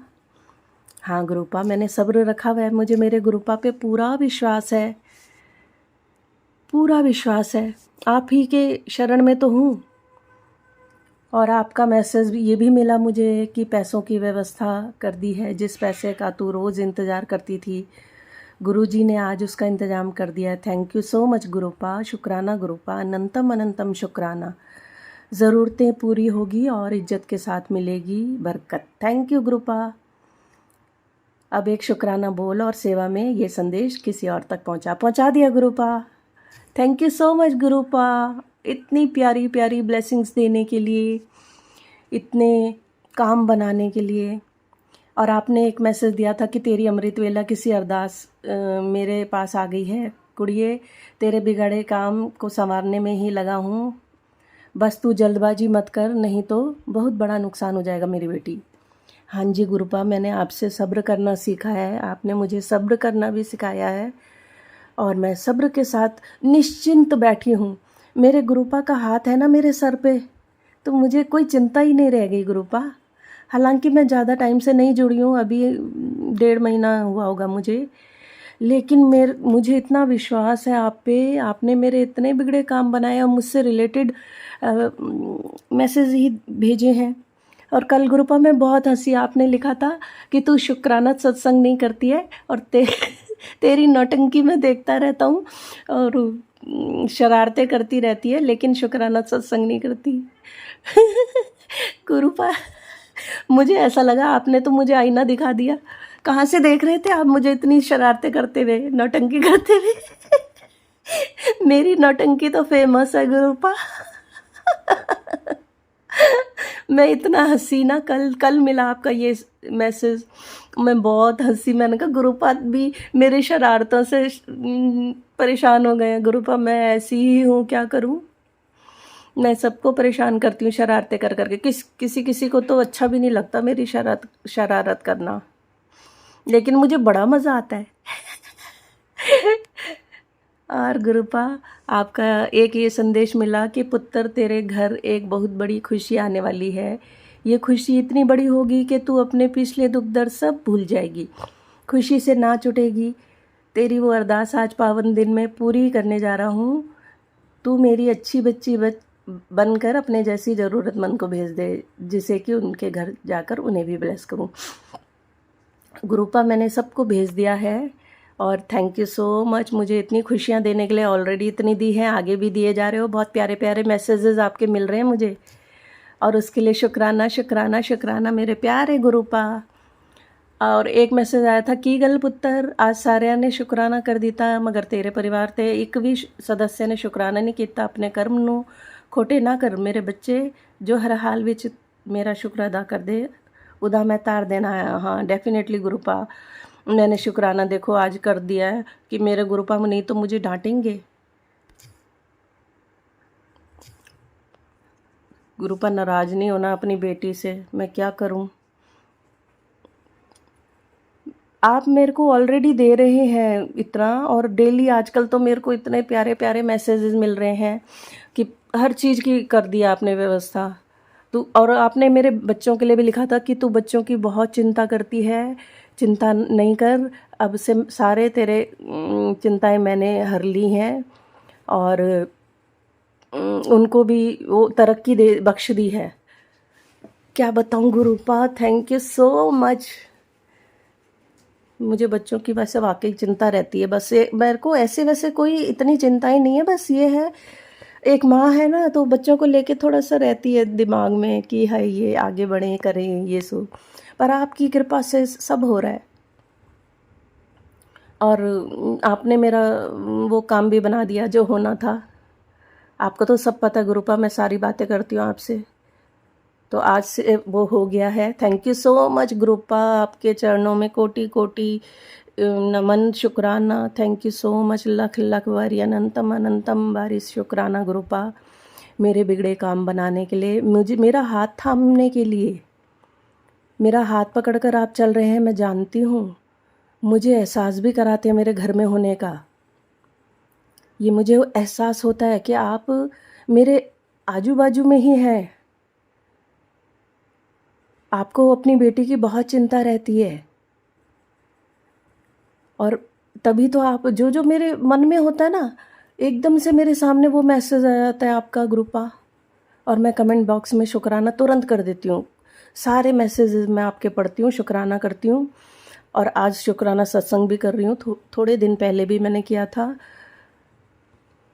हाँ गुरुपा, मैंने सब्र रखा हुआ है, मुझे मेरे गुरुपा पे पूरा विश्वास है, पूरा विश्वास है। आप ही के शरण में तो हूँ। और आपका मैसेज भी ये भी मिला मुझे कि पैसों की व्यवस्था कर दी है, जिस पैसे का तू रोज़ इंतज़ार करती थी गुरुजी ने आज उसका इंतज़ाम कर दिया है। थैंक यू सो मच गुरुपा, शुक्राना गुरुपा, अनंतम अनंतम शुक्राना। ज़रूरतें पूरी होगी और इज्जत के साथ मिलेगी बरकत। Thank you गुरुपा। अब एक शुक्राना बोल और सेवा में ये संदेश किसी और तक पहुंचा दिया गुरुपा। थैंक यू सो मच गुरुपा, इतनी प्यारी प्यारी ब्लेसिंग्स देने के लिए, इतने काम बनाने के लिए। और आपने एक मैसेज दिया था कि तेरी अमृत वेला किसी अरदास मेरे पास आ गई है कुड़िए, तेरे बिगड़े काम को संवारने में ही लगा हूँ, बस तू जल्दबाजी मत कर, नहीं तो बहुत बड़ा नुकसान हो जाएगा मेरी बेटी। हाँ जी गुरुपा, मैंने आपसे सब्र करना सीखा है, आपने मुझे सब्र करना भी सिखाया है और मैं सब्र के साथ निश्चिंत बैठी हूँ। मेरे गुरुपा का हाथ है ना मेरे सर पे, तो मुझे कोई चिंता ही नहीं रह गई गुरुपा। हालांकि मैं ज़्यादा टाइम से नहीं जुड़ी हूँ, अभी 1.5 महीना हुआ होगा मुझे, लेकिन मुझे इतना विश्वास है आप पे, आपने मेरे इतने बिगड़े काम बनाए और मुझसे रिलेटेड मैसेज ही भेजे हैं। और कल गुरुपा में बहुत हंसी, आपने लिखा था कि तू शुक्राना सत्संग नहीं करती है और तेरी नौटंकी में देखता रहता हूँ और शरारतें करती रहती है, लेकिन शुक्राना सत्संग नहीं करती। गुरुपा, मुझे ऐसा लगा आपने तो मुझे आईना दिखा दिया। कहाँ से देख रहे थे आप मुझे इतनी शरारतें करते हुए, नौटंकी करते हुए? मेरी नौटंकी तो फेमस है गुरुपा। मैं इतना हंसी ना, कल मिला आपका ये मैसेज, मैं बहुत हंसी। मैंने कहा गुरुपा भी मेरे शरारतों से परेशान हो गए हैं। गुरुपा, मैं ऐसी ही हूँ, क्या करूँ, मैं सबको परेशान करती हूँ शरारतें कर करके। किसी को तो अच्छा भी नहीं लगता मेरी शरारत करना, लेकिन मुझे बड़ा मज़ा आता है। और गुरुपा, आपका एक ये संदेश मिला कि पुत्र तेरे घर एक बहुत बड़ी खुशी आने वाली है। ये खुशी इतनी बड़ी होगी कि तू अपने पिछले दुख दर्द सब भूल जाएगी, खुशी से नाच उठेगी। तेरी वो अरदास आज पावन दिन में पूरी करने जा रहा हूँ। तू मेरी अच्छी बच्ची बनकर अपने जैसी ज़रूरतमंद को भेज दे, जिसे कि उनके घर जाकर उन्हें भी ब्लेस करूँ। गुरुपा, मैंने सबको भेज दिया है और थैंक यू सो मच, मुझे इतनी खुशियाँ देने के लिए। ऑलरेडी इतनी दी हैं, आगे भी दिए जा रहे हो। बहुत प्यारे प्यारे मैसेजेस आपके मिल रहे हैं मुझे, और उसके लिए शुक्राना शुक्राना शुक्राना मेरे प्यारे गुरुपा। और एक मैसेज आया था की गल पुत्तर, आज सारिਆਂ ने शुक्राना कर दिता मगर तेरे परिवार ते एक भी सदस्य ने शुक्राना नहीं किया। अपने कर्म ਨੂੰ खोटे ना कर मेरे बच्चे, जो हर हाल ਵਿੱਚ मेरा शुक्र अदा कर दे, उदा मैं तार देना आया। हाँ डेफिनेटली गुरुपा, मैंने शुक्राना देखो आज कर दिया है कि मेरे गुरुपा नहीं तो मुझे डांटेंगे। गुरुपा, नाराज़ नहीं होना अपनी बेटी से, मैं क्या करूं। आप मेरे को ऑलरेडी दे रहे हैं इतना, और डेली आजकल तो मेरे को इतने प्यारे प्यारे मैसेजेस मिल रहे हैं कि हर चीज़ की कर दिया आपने व्यवस्था। तो और आपने मेरे बच्चों के लिए भी लिखा था कि तू बच्चों की बहुत चिंता करती है, चिंता नहीं कर, अब से सारे तेरे चिंताएं मैंने हर ली हैं, और उनको भी वो तरक्की दे बख्श दी है। क्या बताऊं गुरुपा, थैंक यू सो मच। मुझे बच्चों की वैसे वाकई चिंता रहती है, बस ये मेरे को ऐसे वैसे कोई इतनी चिंताएं नहीं है, बस ये है एक माँ है ना, तो बच्चों को लेके थोड़ा सा रहती है दिमाग में कि है ये आगे बढ़ें करें ये सब, पर आपकी कृपा से सब हो रहा है। और आपने मेरा वो काम भी बना दिया जो होना था। आपको तो सब पता है गुरुपा, मैं सारी बातें करती हूँ आपसे, तो आज से वो हो गया है। थैंक यू सो मच गुरुपा, आपके चरणों में कोटि कोटि नमन, शुक्राना। थैंक यू सो मच, लख लख बारी अनंतम अनंतम बारी शुक्राना गुरुपा, मेरे बिगड़े काम बनाने के लिए, मुझे मेरा हाथ थामने के लिए। मेरा हाथ पकड़कर आप चल रहे हैं, मैं जानती हूँ। मुझे एहसास भी कराते हैं मेरे घर में होने का। ये मुझे एहसास होता है कि आप मेरे आजू बाजू में ही हैं। आपको अपनी बेटी की बहुत चिंता रहती है, और तभी तो आप जो जो मेरे मन में होता है ना, एकदम से मेरे सामने वो मैसेज आ जाता है आपका गुरुपा, और मैं कमेंट बॉक्स में शुक्राना तुरंत कर देती हूँ। सारे मैसेजेस मैं आपके पढ़ती हूँ, शुक्राना करती हूँ, और आज शुक्राना सत्संग भी कर रही हूँ। थोड़े दिन पहले भी मैंने किया था।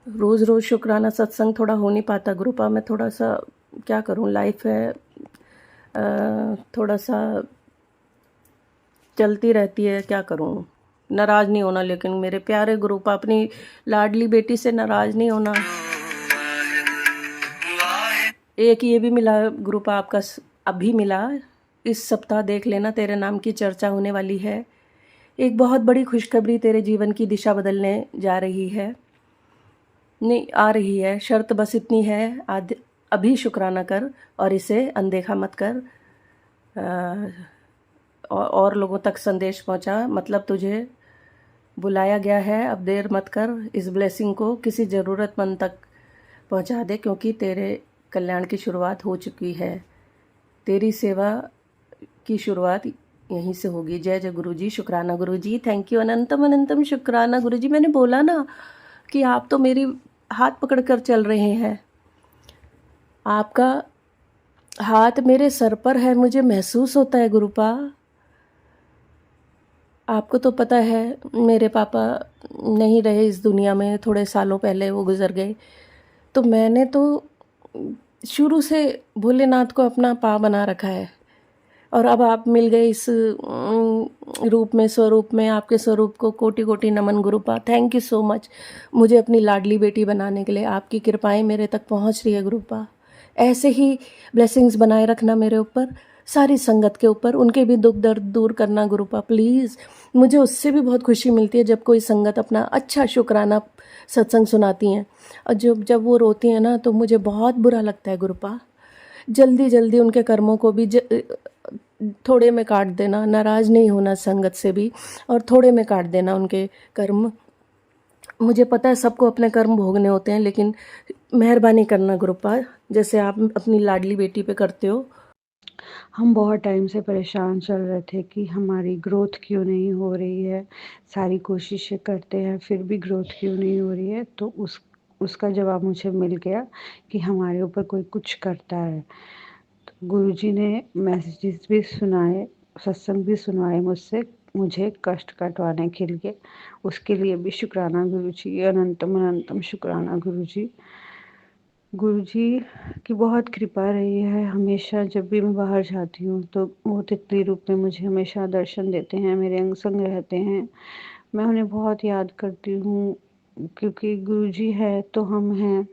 रोज़ रोज़ शुक्राना सत्संग थोड़ा हो नहीं पाता गुरुपा, मैं थोड़ा सा क्या करूँ, लाइफ है थोड़ा सा चलती रहती है, क्या करूँ। नाराज़ नहीं होना, लेकिन मेरे प्यारे गुरुपा, अपनी लाडली बेटी से नाराज़ नहीं होना। एक ये भी मिला गुरुपा आपका, अभी मिला, इस सप्ताह देख लेना, तेरे नाम की चर्चा होने वाली है। एक बहुत बड़ी खुशखबरी तेरे जीवन की दिशा बदलने जा रही है, नहीं आ रही है। शर्त बस इतनी है, अभी शुक्राना कर और इसे अनदेखा मत कर, और लोगों तक संदेश पहुंचा। मतलब तुझे बुलाया गया है, अब देर मत कर, इस ब्लेसिंग को किसी ज़रूरतमंद तक पहुंचा दे, क्योंकि तेरे कल्याण की शुरुआत हो चुकी है। तेरी सेवा की शुरुआत यहीं से होगी। जय जय गुरुजी, शुक्राना गुरुजी, थैंक यू, अनंतम अनंतम शुक्राना गुरुजी। मैंने बोला ना कि आप तो मेरी हाथ पकड़कर चल रहे हैं, आपका हाथ मेरे सर पर है, मुझे महसूस होता है गुरुपा। आपको तो पता है मेरे पापा नहीं रहे इस दुनिया में, थोड़े सालों पहले वो गुज़र गए, तो मैंने तो शुरू से भोलेनाथ को अपना पा बना रखा है, और अब आप मिल गए इस रूप में, स्वरूप में। आपके स्वरूप को कोटि कोटि नमन गुरुपा, थैंक यू सो मच, मुझे अपनी लाडली बेटी बनाने के लिए। आपकी कृपाएं मेरे तक पहुंच रही है गुरुपा, ऐसे ही ब्लेसिंग्स बनाए रखना मेरे ऊपर, सारी संगत के ऊपर, उनके भी दुख दर्द दूर करना गुरुपा प्लीज़। मुझे उससे भी बहुत खुशी मिलती है जब कोई संगत अपना अच्छा शुक्राना सत्संग सुनाती हैं, और जब वो रोती हैं ना, तो मुझे बहुत बुरा लगता है गुरुपा। जल्दी जल्दी उनके कर्मों को भी थोड़े में काट देना, नाराज़ नहीं होना संगत से भी, और थोड़े में काट देना उनके कर्म। मुझे पता है सबको अपने कर्म भोगने होते हैं, लेकिन मेहरबानी करना गुरुपा, जैसे आप अपनी लाडली बेटी पे करते हो। हम बहुत टाइम से परेशान चल रहे थे कि हमारी ग्रोथ क्यों नहीं हो रही है, सारी कोशिशें करते हैं फिर भी ग्रोथ क्यों नहीं हो रही है। तो उसका जवाब मुझे मिल गया कि हमारे ऊपर कोई कुछ करता है। तो गुरुजी ने मैसेजेस भी सुनाए, सत्संग भी सुनाए मुझे कष्ट कटवाने के लिए। उसके लिए भी शुक्राना गुरुजी, अनंतम अनंतम शुक्राना गुरुजी। गुरुजी की बहुत कृपा रही है। हमेशा जब भी मैं बाहर जाती हूँ तो वो तितली रूप में मुझे हमेशा दर्शन देते हैं, मेरे अंग संग रहते हैं। मैं उन्हें बहुत याद करती हूँ, क्योंकि गुरुजी है तो हम हैं,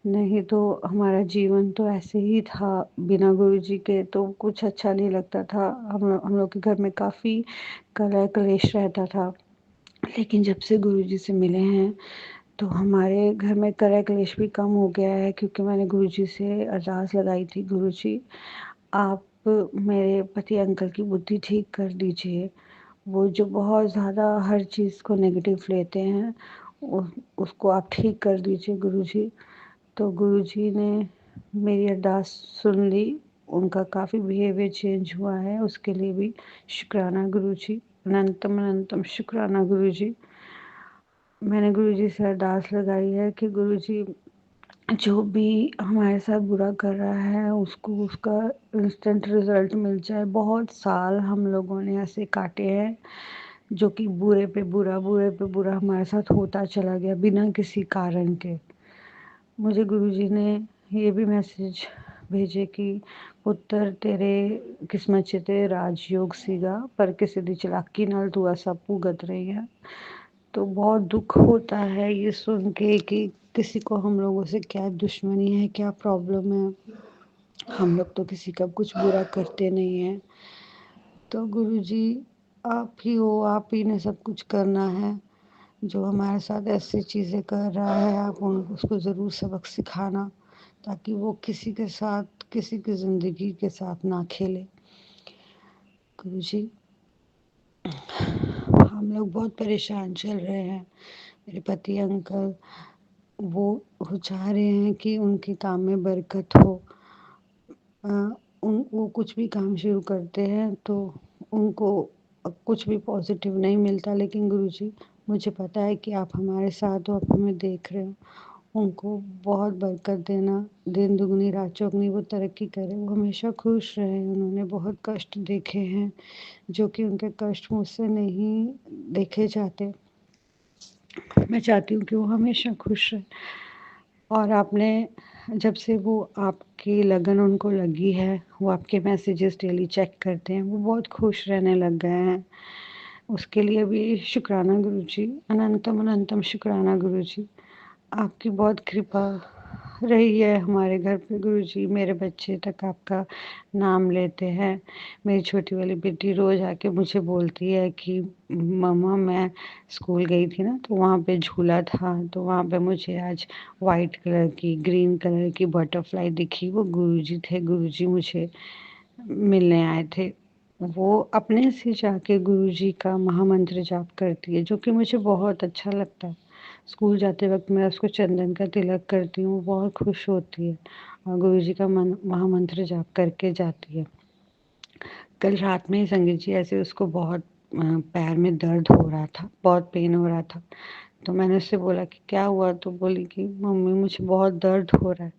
नहीं तो हमारा जीवन तो ऐसे ही था। बिना गुरुजी के तो कुछ अच्छा नहीं लगता था। हम लोग के घर में काफ़ी कलह क्लेश रहता था, लेकिन जब से गुरुजी से मिले हैं तो हमारे घर में कलह क्लेश भी कम हो गया है, क्योंकि मैंने गुरुजी से अरदास लगाई थी, गुरुजी आप मेरे पति अंकल की बुद्धि ठीक कर दीजिए, वो जो बहुत ज़्यादा हर चीज़ को नेगेटिव लेते हैं उसको आप ठीक कर दीजिए गुरुजी। तो गुरुजी ने मेरी अरदास सुन ली, उनका काफ़ी बिहेवियर चेंज हुआ है, उसके लिए भी शुक्राना गुरुजी, अनंतम अनंतम शुक्राना गुरुजी। मैंने गुरुजी से अरदास लगाई है कि गुरुजी जो भी हमारे साथ बुरा कर रहा है उसको उसका इंस्टेंट रिजल्ट मिल जाए। बहुत साल हम लोगों ने ऐसे काटे हैं जो कि बुरे पे बुरा हमारे साथ होता चला गया बिना किसी कारण के। मुझे गुरुजी ने ये भी मैसेज भेजे कि पुੱਤਰ तेरे किस्मत 'ਚ ਤੇ राजयोग ਸੀਗਾ पर किसी ਦੀ ਚਲਾਕੀ ਨਾਲ ਤੂੰ ऐसा भुगत रही है। तो बहुत दुख होता है ये सुन के कि किसी को हम लोगों से क्या दुश्मनी है, क्या प्रॉब्लम है। हम लोग तो किसी का कुछ बुरा करते नहीं हैं। तो गुरुजी आप ही हो, आप ही ने सब कुछ करना है। जो हमारे साथ ऐसी चीज़ें कर रहा है आप उसको ज़रूर सबक सिखाना, ताकि वो किसी के साथ किसी की ज़िंदगी के साथ ना खेले। गुरुजी हम लोग बहुत परेशान चल रहे हैं। मेरे पति अंकल वो चाह रहे हैं कि उनके काम में बरकत हो। वो कुछ भी काम शुरू करते हैं तो उनको कुछ भी पॉजिटिव नहीं मिलता। लेकिन गुरुजी मुझे पता है कि आप हमारे साथ हो, आप हमें देख रहे हो। उनको बहुत बरकत देना, दिन दुगनी रात चौगनी वो तरक्की करें, वो हमेशा खुश रहें। उन्होंने बहुत कष्ट देखे हैं जो कि उनके कष्ट मुझसे नहीं देखे जाते। मैं चाहती हूँ कि वो हमेशा खुश रहें। और आपने जब से वो आपकी लगन उनको लगी है, वो आपके मैसेजेस डेली चेक करते हैं, वो बहुत खुश रहने लग गए हैं। उसके लिए भी शुक्राना गुरुजी, अनंतम अनंतम शुक्राना गुरुजी। आपकी बहुत कृपा रही है हमारे घर पे गुरुजी। मेरे बच्चे तक आपका नाम लेते हैं। मेरी छोटी वाली बेटी रोज़ आके मुझे बोलती है कि मम्मा मैं स्कूल गई थी ना तो वहाँ पे झूला था, तो वहाँ पे मुझे आज वाइट कलर की ग्रीन कलर की बटरफ्लाई दिखी। वो गुरुजी थे, गुरुजी मुझे मिलने आए थे। वो अपने से जाके गुरुजी का महामंत्र जाप करती है, जो कि मुझे बहुत अच्छा लगता है। स्कूल जाते वक्त मैं उसको चंदन का तिलक करती हूँ, बहुत खुश होती है और गुरुजी का महामंत्र जाप करके जाती है। कल रात में ही संगीत जी ऐसे उसको बहुत पैर में दर्द हो रहा था, बहुत पेन हो रहा था। तो मैंने उससे बोला कि क्या हुआ? तो बोली कि मम्मी मुझे बहुत दर्द हो रहा है।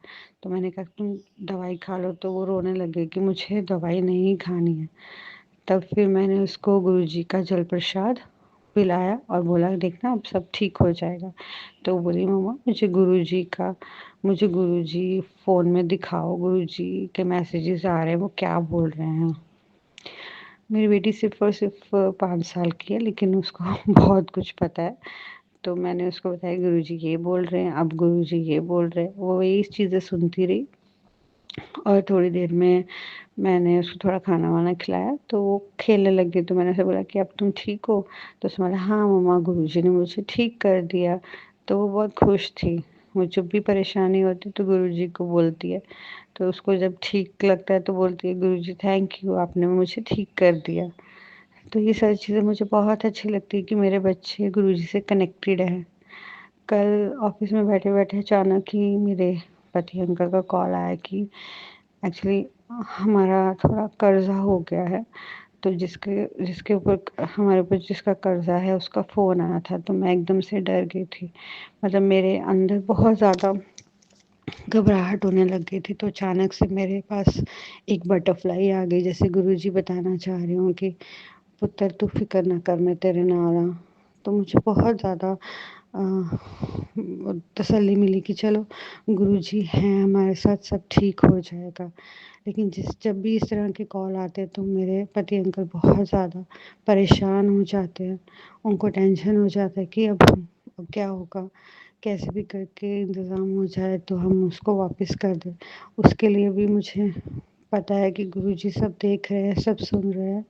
तो मैंने कहा तुम दवाई खा लो। तो वो रोने लगे कि मुझे दवाई नहीं खानी है। तब फिर मैंने उसको गुरुजी का जल प्रसाद पिलाया और बोला देखना अब सब ठीक हो जाएगा। तो वो बोली मम्मा मुझे गुरुजी फ़ोन में दिखाओ, गुरुजी के मैसेजेस आ रहे हैं, वो क्या बोल रहे हैं। मेरी बेटी सिर्फ़ और सिर्फ़ 5 साल की है, लेकिन उसको बहुत कुछ पता है। तो मैंने उसको बताया गुरुजी ये बोल रहे हैं, अब गुरुजी ये बोल रहे हैं। वो यही चीज़ें सुनती रही और थोड़ी देर में मैंने उसको थोड़ा खाना वाना खिलाया तो वो खेलने लग गई। तो मैंने उसे बोला कि अब तुम ठीक हो? तो उसने बोला हाँ मम्मा गुरुजी ने मुझे ठीक कर दिया। तो वो बहुत खुश थी। वो जब भी परेशानी होती तो गुरुजी को बोलती है। तो उसको जब ठीक लगता है तो बोलती है गुरुजी थैंक यू, आपने मुझे ठीक कर दिया। तो ये सारी चीज़ें मुझे बहुत अच्छी लगती है कि मेरे बच्चे गुरुजी से कनेक्टेड हैं। कल ऑफिस में बैठे-बैठे अचानक ही मेरे पति अंकल का कॉल आया कि एक्चुअली हमारा थोड़ा कर्ज़ा हो गया है। तो जिसके जिसके ऊपर हमारे ऊपर जिसका कर्ज़ा है उसका फ़ोन आया था। तो मैं एकदम से डर गई थी। मतलब मेरे अंदर बहुत ज़्यादा घबराहट होने लग गई थी। तो अचानक से मेरे पास एक बटरफ्लाई आ गई, जैसे गुरुजी बताना चाह रही हूँ कि पुत्र तू फ़िक्र ना कर, मैं तेरे नाल हाँ। तो मुझे बहुत ज़्यादा तसल्ली मिली कि चलो गुरुजी हैं हमारे साथ, सब ठीक हो जाएगा। लेकिन जब भी इस तरह के कॉल आते हैं तो मेरे पति अंकल बहुत ज़्यादा परेशान हो जाते हैं। उनको टेंशन हो जाता है कि अब क्या होगा, कैसे भी करके इंतज़ाम हो जाए तो हम उसको वापस कर दें। उसके लिए भी मुझे पता है कि गुरुजी सब देख रहे हैं, सब सुन रहे हैं।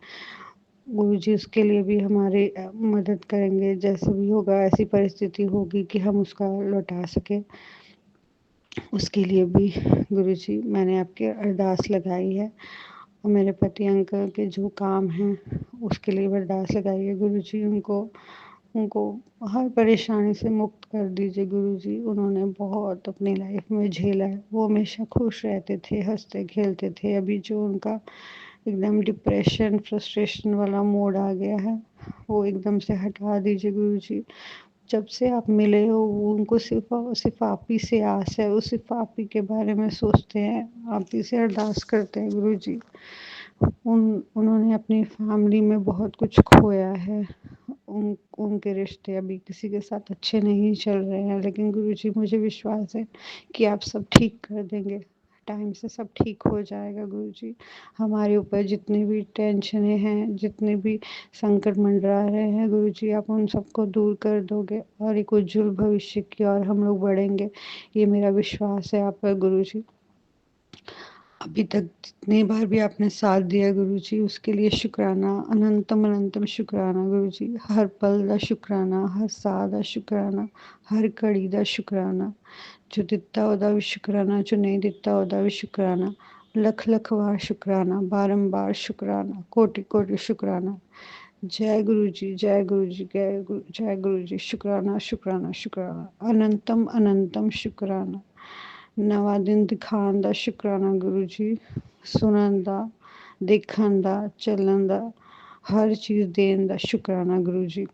गुरुजी उसके लिए भी हमारी मदद करेंगे। जैसे भी होगा ऐसी परिस्थिति होगी कि हम उसका लौटा सकें, उसके लिए भी गुरुजी मैंने आपकी अरदास लगाई है मेरे पति अंकल के जो काम हैं उसके लिए वरदान लगाइए गुरुजी। उनको हर परेशानी से मुक्त कर दीजिए गुरुजी। उन्होंने बहुत अपनी लाइफ में झेला है। वो हमेशा खुश रहते थे, हंसते खेलते थे। अभी जो उनका एकदम डिप्रेशन फ्रस्ट्रेशन वाला मोड आ गया है, वो एकदम से हटा दीजिए गुरुजी। जब से आप मिले हो वो उनको सिर्फ आप ही से आस है। वो सिर्फ आप ही के बारे में सोचते हैं, आप ही से अरदास करते हैं गुरुजी। उन्होंने अपनी फैमिली में बहुत कुछ खोया है। उनके रिश्ते अभी किसी के साथ अच्छे नहीं चल रहे हैं, लेकिन गुरुजी मुझे विश्वास है कि आप सब ठीक कर देंगे। टाइम से सब ठीक हो जाएगा गुरुजी। हमारे ऊपर जितनी भी टेंशनें हैं, जितने भी संकट मंडरा रहे हैं गुरुजी, आप उन सबको दूर कर दोगे और एक उज्जवल भविष्य की ओर हम लोग बढ़ेंगे। ये मेरा विश्वास है आप पर गुरुजी। अभी तक जितनी बार भी आपने साथ दिया गुरुजी, उसके लिए शुक्राना, अनंतम अनंतम शुक्राना गुरुजी। हर पल दा शुक्राना, हर साह दा शुक्राना, हर घड़ी दा शुक्राना। जो दिता ओदा भी शुक्राना, जो नहीं दिता ओदा भी शुक्राना। लख लख बार शुक्राना, बारंबार शुक्राना, कोटि कोटि शुक्राना। जय गुरु जी, जय गुरु जी, जय गुरु जी। शुक्राना शुक्राना शुक्राना, अनंतम अनंतम शुक्राना। नवा दिन दिखाउण दा शुक्राना गुरु जी। सुनन दा, देखण दा, चलन दा, हर चीज़ देन दा शुक्राना गुरु जी।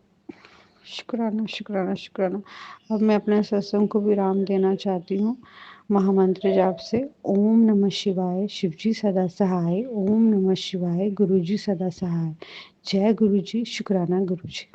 शुक्राना शुक्राना शुक्राना। अब मैं अपने सत्संग को विराम देना चाहती हूँ महामंत्र जाप से। ओम नमः शिवाय, शिवजी सदा सहाय। ओम नमः शिवाय, गुरु जी सदा सहाय। जय गुरु जी, शुक्राना गुरु जी।